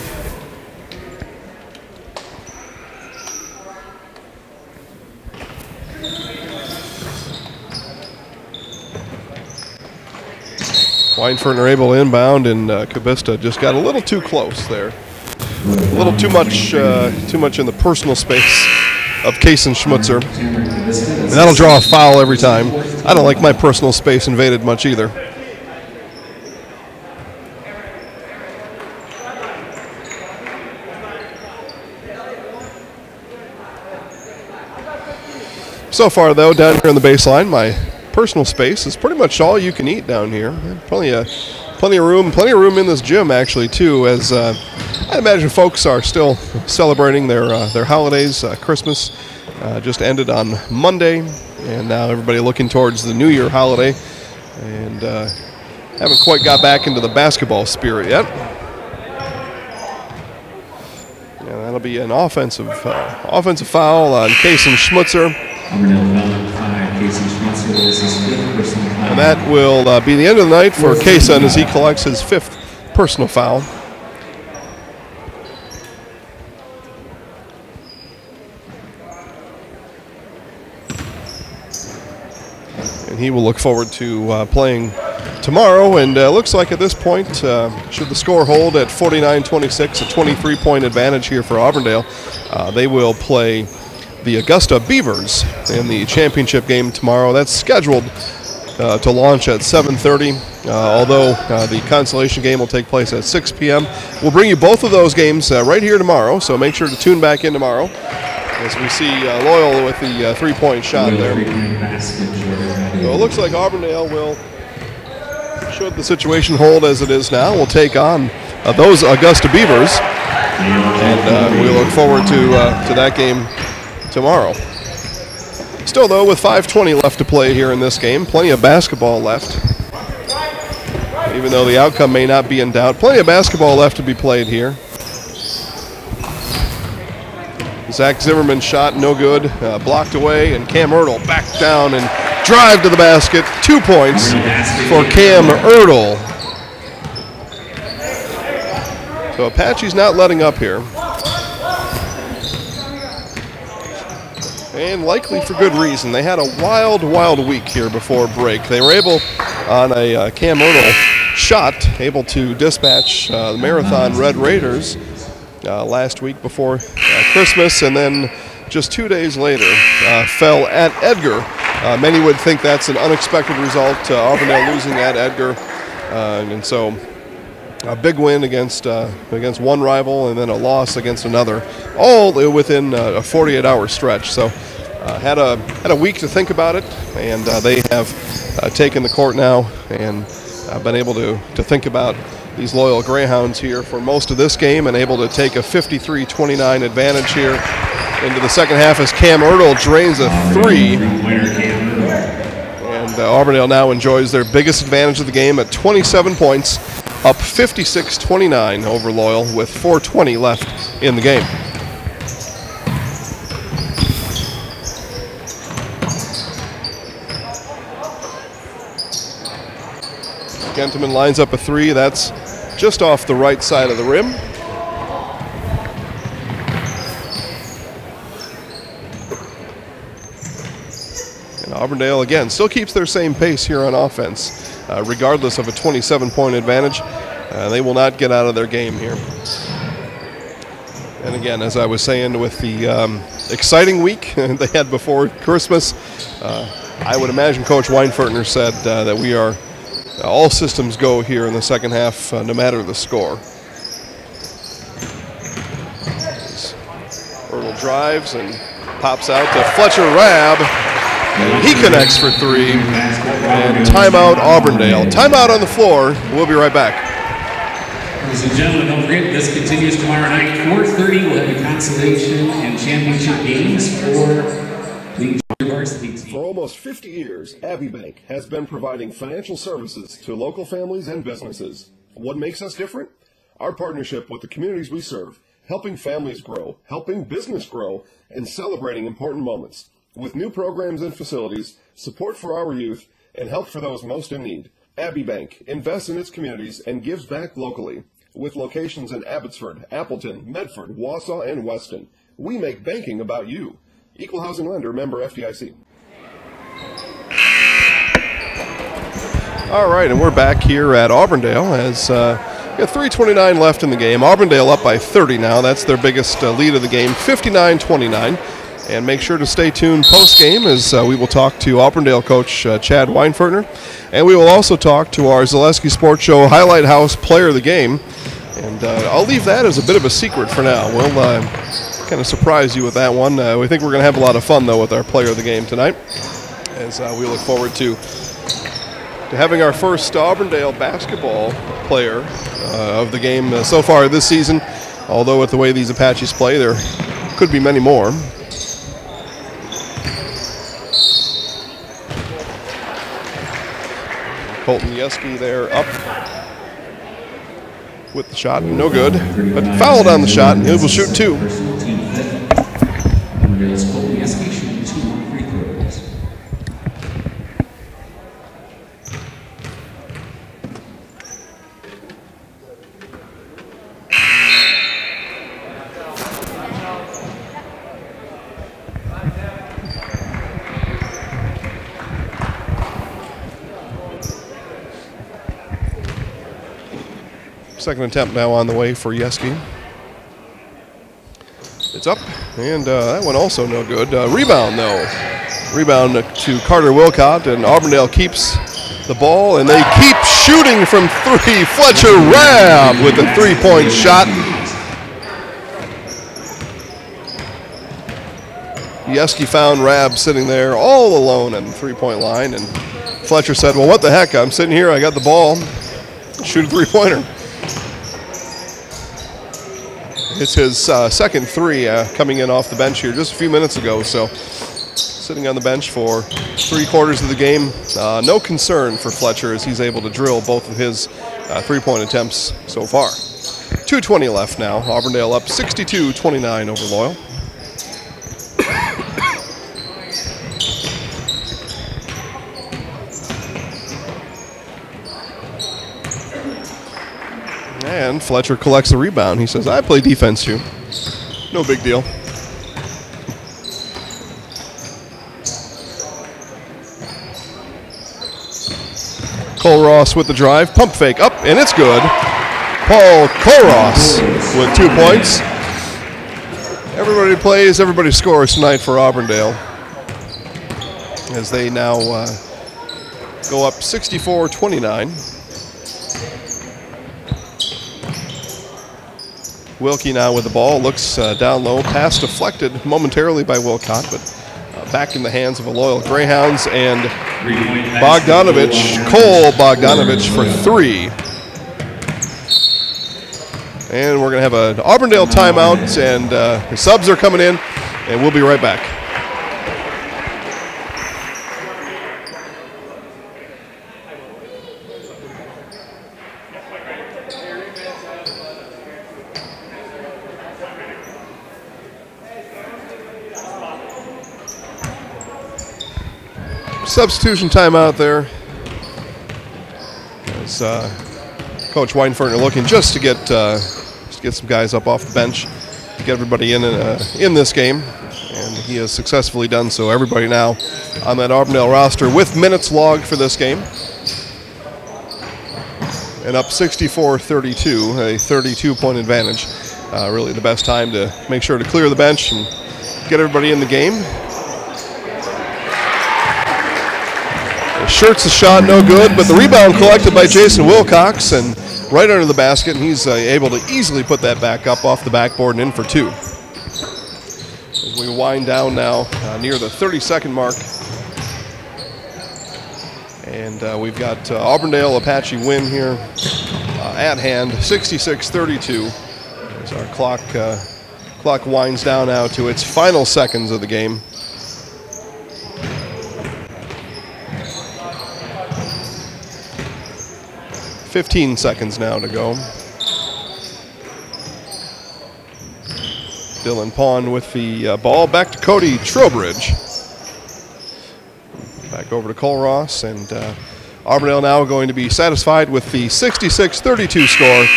Weinfertner able to inbound, and Kabista just got a little too close there. A little too much in the personal space of Kason Schmutzer. And that'll draw a foul every time. I don't like my personal space invaded much either. So far, though, down here on the baseline, my personal space is pretty much all you can eat down here. Plenty of room in this gym, actually, too, as I imagine folks are still celebrating their holidays. Christmas just ended on Monday, and now everybody looking towards the New Year holiday, and haven't quite got back into the basketball spirit yet. And that'll be an offensive foul on Kason Schmutzer. And that will be the end of the night for Kason as he collects his 5th personal foul. And he will look forward to playing tomorrow. And looks like at this point, should the score hold at 49-26, a 23-point advantage here for Auburndale, they will play the Augusta Beavers in the championship game tomorrow. That's scheduled to launch at 7:30, although the consolation game will take place at 6 p.m. We'll bring you both of those games right here tomorrow, so make sure to tune back in tomorrow as we see Loyal with the three-point shot there. So it looks like Auburndale will, should the situation hold as it is now, will take on those Augusta Beavers, and we look forward to that game tomorrow. Still, though, with 5:20 left to play here in this game, plenty of basketball left. Even though the outcome may not be in doubt, plenty of basketball left to be played here. Zach Zimmerman's shot, no good, blocked away, and Cam Ertl back down and drive to the basket. 2 points for Cam Ertl. So Apache's not letting up here. And likely for good reason. They had a wild week here before break. They were able, on a Cam Ertl shot, able to dispatch the Marathon Red Raiders last week before Christmas, and then just 2 days later fell at Edgar. Many would think that's an unexpected result, Auburndale losing at Edgar, and so a big win against one rival and then a loss against another, all within a 48-hour stretch. So had a week to think about it, and they have taken the court now and been able to think about these Loyal Greyhounds here for most of this game, and able to take a 53-29 advantage here into the second half as Cam Ertl drains a three. And Auburndale now enjoys their biggest advantage of the game at 27 points, up 56-29 over Loyal with 4:20 left in the game. Gentleman lines up a three. That's just off the right side of the rim. And Auburndale, again, still keeps their same pace here on offense, regardless of a 27-point advantage. They will not get out of their game here. And again, as I was saying, with the exciting week they had before Christmas, I would imagine Coach Weinfertner said that we are all systems go here in the second half, no matter the score. Ertl drives and pops out to Fletcher Rabb. And he connects for three. And timeout Auburndale. Timeout on the floor. We'll be right back. Ladies and gentlemen, don't forget, this continues tomorrow night, 4:30. We'll have the consolation and championship games for the varsity team. For almost 50 years, Abbey Bank has been providing financial services to local families and businesses. What makes us different? Our partnership with the communities we serve, helping families grow, helping business grow, and celebrating important moments. With new programs and facilities, support for our youth, and help for those most in need. Abbey Bank invests in its communities and gives back locally. With locations in Abbotsford, Appleton, Medford, Wausau, and Weston, we make banking about you. Equal housing lender, member FDIC. All right, and we're back here at Auburndale as we got 3:29 left in the game. Auburndale up by 30 now. That's their biggest lead of the game, 59-29. And make sure to stay tuned post-game as we will talk to Auburndale coach Chad Weinfertner. And we will also talk to our Zaleski Sports Show Highlight House player of the game. And I'll leave that as a bit of a secret for now. We'll kind of surprise you with that one. We think we're going to have a lot of fun, though, with our player of the game tonight, as we look forward to having our first Auburndale basketball player of the game so far this season. Although with the way these Apaches play, there could be many more. Colton Yeski there up with the shot, no good, but fouled on the shot, and he will shoot two. Second attempt now on the way for Yeski. It's up, and that one also no good. Rebound, though. Rebound to Carter Wilcott, and Auburndale keeps the ball, and they keep shooting from three. Fletcher Rabb with a three-point shot. Yeski found Rabb sitting there all alone on the three-point line, and Fletcher said, well, what the heck? I'm sitting here. I got the ball. Shoot a three-pointer. It's his second three coming in off the bench here just a few minutes ago. So sitting on the bench for 3/4 of the game. No concern for Fletcher as he's able to drill both of his three-point attempts so far. 2:20 left now. Auburndale up 62-29 over Loyal. And Fletcher collects the rebound. He says, I play defense too. No big deal. Cole Ross with the drive. Pump fake up, and it's good. Paul Colross with 2 points. Everybody plays, everybody scores tonight for Auburndale, as they now go up 64-29. Wilkie now with the ball, looks down low, pass deflected momentarily by Wilcott, but back in the hands of the Loyal Greyhounds, and Bogdanovich, Cole Bogdanovich for three. And we're going to have an Auburndale timeout, and the subs are coming in, and we'll be right back. Substitution timeout there. As Coach Weinferner looking just to get some guys up off the bench, to get everybody in this game, and he has successfully done so. Everybody now on that Auburndale roster with minutes logged for this game. And up 64-32, a 32-point advantage. Really the best time to make sure to clear the bench and get everybody in the game. Shirts the shot, no good, but the rebound collected by Jason Wilcox and right under the basket, and he's able to easily put that back up off the backboard and in for two. As we wind down now near the 30-second mark. And we've got Auburndale Apache win here at hand, 66-32. As our clock winds down now to its final seconds of the game. $15 seconds now to go. Dylan Pawn with the ball. Back to Cody Trowbridge. Back over to Cole Ross, and Auburndale now going to be satisfied with the 66-32 score.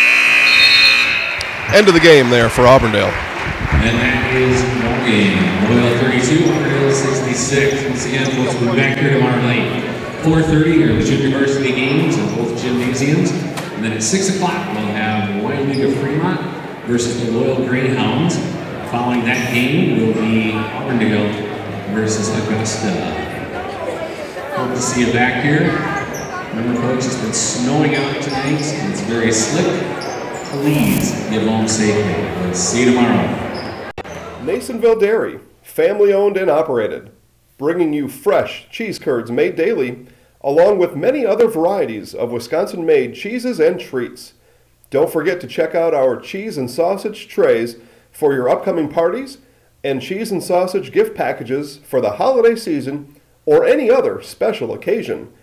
End of the game there for Auburndale. And that is one game. Loyal 32, Auburndale 66. Once again, folks, we'll be back here tomorrow night. 4:30 are the junior varsity games in both gymnasiums. And then at 6 o'clock, we'll have Royal League of Fremont versus the Loyal Greyhounds. Following that game will be Auburndale versus Augusta. Hope to see you back here. Remember, folks, it's been snowing out tonight, and it's very slick. Please get home safely. We'll see you tomorrow. Nasonville Dairy, family owned and operated, bringing you fresh cheese curds made daily, along with many other varieties of Wisconsin-made cheeses and treats. Don't forget to check out our cheese and sausage trays for your upcoming parties and cheese and sausage gift packages for the holiday season or any other special occasion.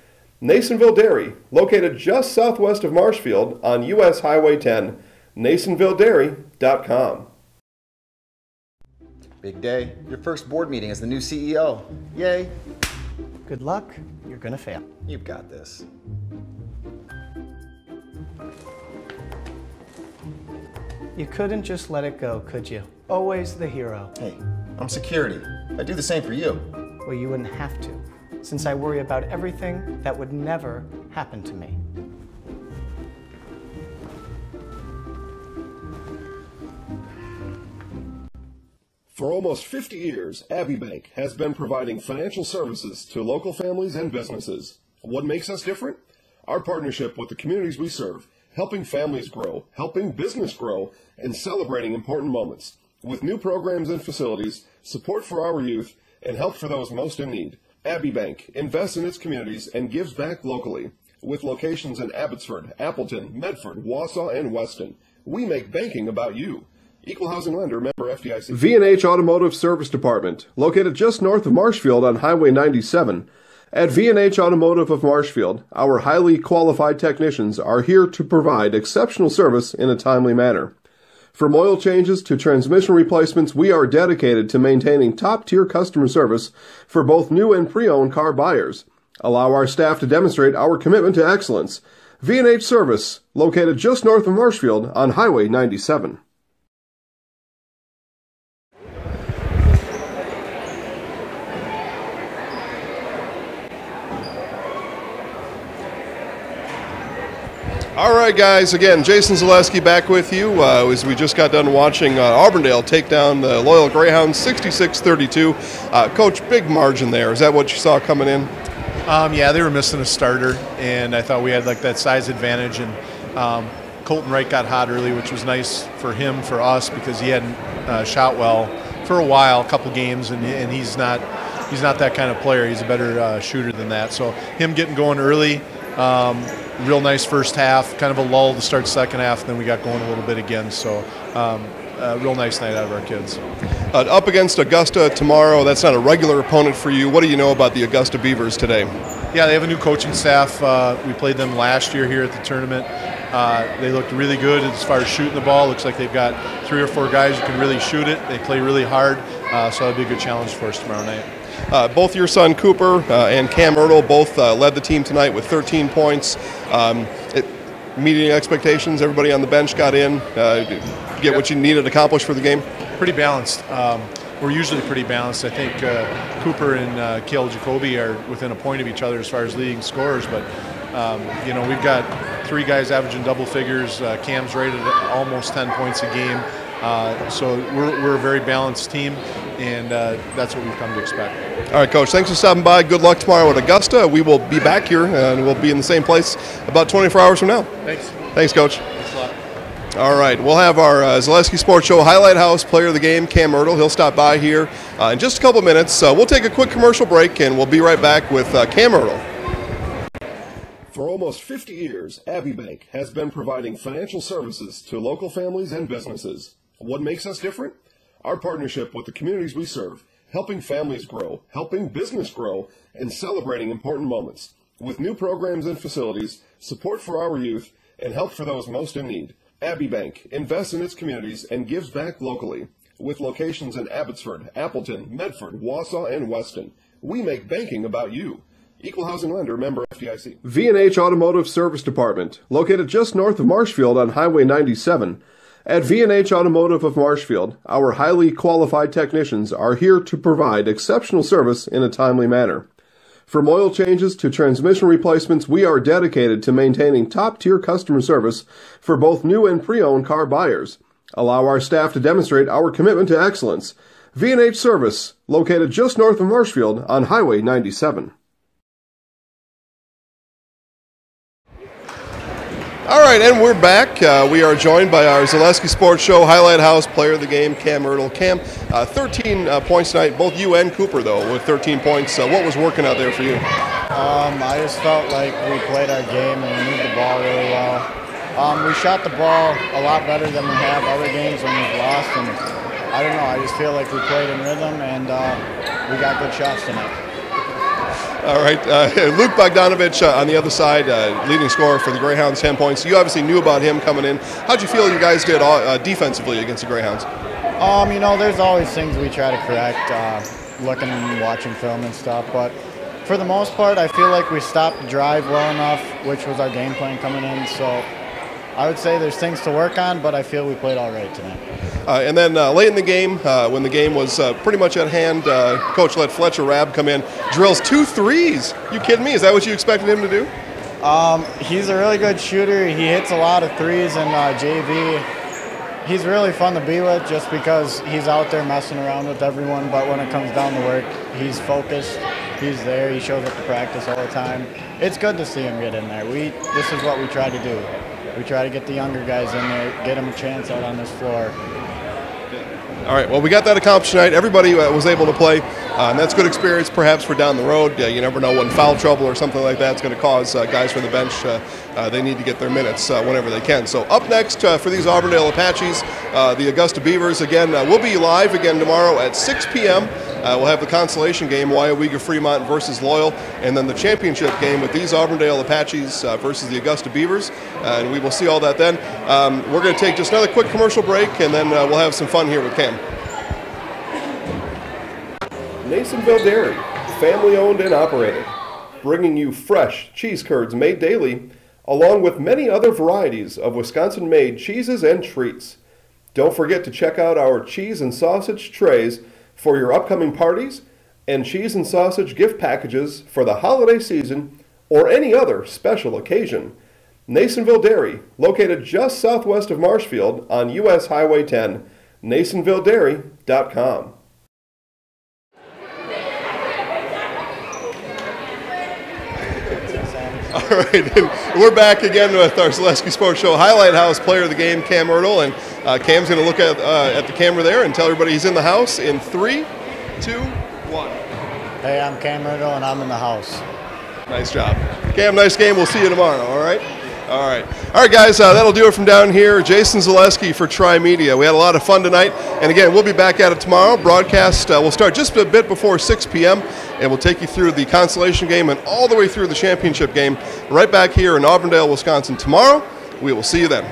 Nasonville Dairy, located just southwest of Marshfield on US Highway 10, NasonvilleDairy.com. Big day. Your first board meeting as the new CEO. Yay. Good luck, you're gonna fail. You've got this. You couldn't just let it go, could you? Always the hero. Hey, I'm security. I'd do the same for you. Well, you wouldn't have to, since I worry about everything that would never happen to me. For almost 50 years, Abbey Bank has been providing financial services to local families and businesses. What makes us different? Our partnership with the communities we serve, helping families grow, helping business grow, and celebrating important moments. With new programs and facilities, support for our youth, and help for those most in need. Abbey Bank invests in its communities and gives back locally. With locations in Abbotsford, Appleton, Medford, Wausau, and Weston, we make banking about you. Equal housing lender, member FDIC. V&H Automotive Service Department, located just north of Marshfield on Highway 97. At V&H Automotive of Marshfield, our highly qualified technicians are here to provide exceptional service in a timely manner. From oil changes to transmission replacements, we are dedicated to maintaining top-tier customer service for both new and pre-owned car buyers. Allow our staff to demonstrate our commitment to excellence. V&H Service, located just north of Marshfield on Highway 97. All right, guys, again, Jason Zaleski back with you as we just got done watching Auburndale take down the Loyal Greyhounds 66-32. Coach, big margin there. Is that what you saw coming in? Yeah, they were missing a starter, and I thought we had like that size advantage. And Colton Wright got hot early, which was nice for him, for us, because he hadn't shot well for a while, a couple games, and he's not that kind of player. He's a better shooter than that. So him getting going early. Real nice first half, kind of a lull to start second half, and then we got going a little bit again. So a real nice night out of our kids. Up against Augusta tomorrow, that's not a regular opponent for you. What do you know about the Augusta Beavers today? Yeah, they have a new coaching staff. We played them last year here at the tournament. They looked really good as far as shooting the ball. Looks like they've got 3 or 4 guys who can really shoot it. They play really hard, so it'll be a good challenge for us tomorrow night. Both your son Cooper and Cam Ertl both led the team tonight with 13 points. Meeting expectations, everybody on the bench got in, get what you needed accomplished for the game? Pretty balanced. We're usually pretty balanced. I think Cooper and Cale Jacoby are within a point of each other as far as leading scorers, but you know, we've got 3 guys averaging double figures. Cam's rated at almost 10 points a game. So we're a very balanced team, and that's what we've come to expect. All right, Coach, thanks for stopping by. Good luck tomorrow at Augusta. We will be back here, and we'll be in the same place about 24 hours from now. Thanks. Thanks, Coach. Thanks a lot. All right, we'll have our Zaleski Sports Show Highlight House player of the game, Cam Ertl. He'll stop by here in just a couple of minutes. We'll take a quick commercial break, and we'll be right back with Cam Ertl. For almost 50 years, Abbey Bank has been providing financial services to local families and businesses. What makes us different? Our partnership with the communities we serve, helping families grow, helping business grow, and celebrating important moments. With new programs and facilities, support for our youth, and help for those most in need. Abbey Bank invests in its communities and gives back locally. With locations in Abbotsford, Appleton, Medford, Wausau, and Weston, we make banking about you. Equal housing lender, member FDIC. V&H Automotive Service Department, located just north of Marshfield on Highway 97. At V&H Automotive of Marshfield, our highly qualified technicians are here to provide exceptional service in a timely manner. From oil changes to transmission replacements, we are dedicated to maintaining top-tier customer service for both new and pre-owned car buyers. Allow our staff to demonstrate our commitment to excellence. V&H Service, located just north of Marshfield on Highway 97. All right, and we're back. We are joined by our Zaleski Sports Show Highlight House player of the game, Cam Ertl. Cam, 13 points tonight, both you and Cooper, though, with 13 points. What was working out there for you? I just felt like we played our game and we moved the ball really well. We shot the ball a lot better than we have other games when we've lost, and I don't know, I just feel like we played in rhythm and we got good shots tonight. All right, Luke Bogdanovich on the other side, leading scorer for the Greyhounds, 10 points. You obviously knew about him coming in. How'd you feel you guys did defensively against the Greyhounds? You know, there's always things we try to correct, looking and watching film and stuff, but for the most part, I feel like we stopped the drive well enough, which was our game plan coming in, so I would say there's things to work on, but I feel we played all right tonight. And then late in the game, when the game was pretty much at hand, Coach let Fletcher Rabb come in, drills 2 threes. You kidding me? Is that what you expected him to do? He's a really good shooter. He hits a lot of threes in JV. He's really fun to be with just because he's out there messing around with everyone, but when it comes down to work, he's focused. He's there. He shows up to practice all the time. It's good to see him get in there. This is what we try to do. We try to get the younger guys in there, get them a chance out on this floor. All right, well, we got that accomplished tonight. Everybody was able to play, and that's good experience perhaps for down the road. You never know when foul trouble or something like that is going to cause guys from the bench. They need to get their minutes whenever they can. So up next for these Auburndale Apaches, the Augusta Beavers, again, we'll be live again tomorrow at 6 p.m. We'll have the consolation game, Wyowega Fremont versus Loyal, and then the championship game with these Auburndale Apaches versus the Augusta Beavers, and we will see all that then. We're going to take just another quick commercial break, and then we'll have some fun here with Cam. Nasonville Dairy, family owned and operated, bringing you fresh cheese curds made daily, along with many other varieties of Wisconsin-made cheeses and treats. Don't forget to check out our cheese and sausage trays for your upcoming parties and cheese and sausage gift packages for the holiday season or any other special occasion. Nasonville Dairy, located just southwest of Marshfield on US Highway 10, NasonvilleDairy.com. All right, and we're back again with our Zaleski Sports Show Highlight House player of the game, Cam Ertl, and Cam's going to look at the camera there and tell everybody he's in the house in 3, 2, 1. Hey, I'm Cam Ertl, and I'm in the house. Nice job. Cam, nice game. We'll see you tomorrow, all right? All right. All right, guys, that'll do it from down here. Jason Zaleski for Tri-Media. We had a lot of fun tonight, and again, we'll be back at it tomorrow. Broadcast will start just a bit before 6 p.m., and we'll take you through the consolation game and all the way through the championship game right back here in Auburndale, Wisconsin tomorrow. We will see you then.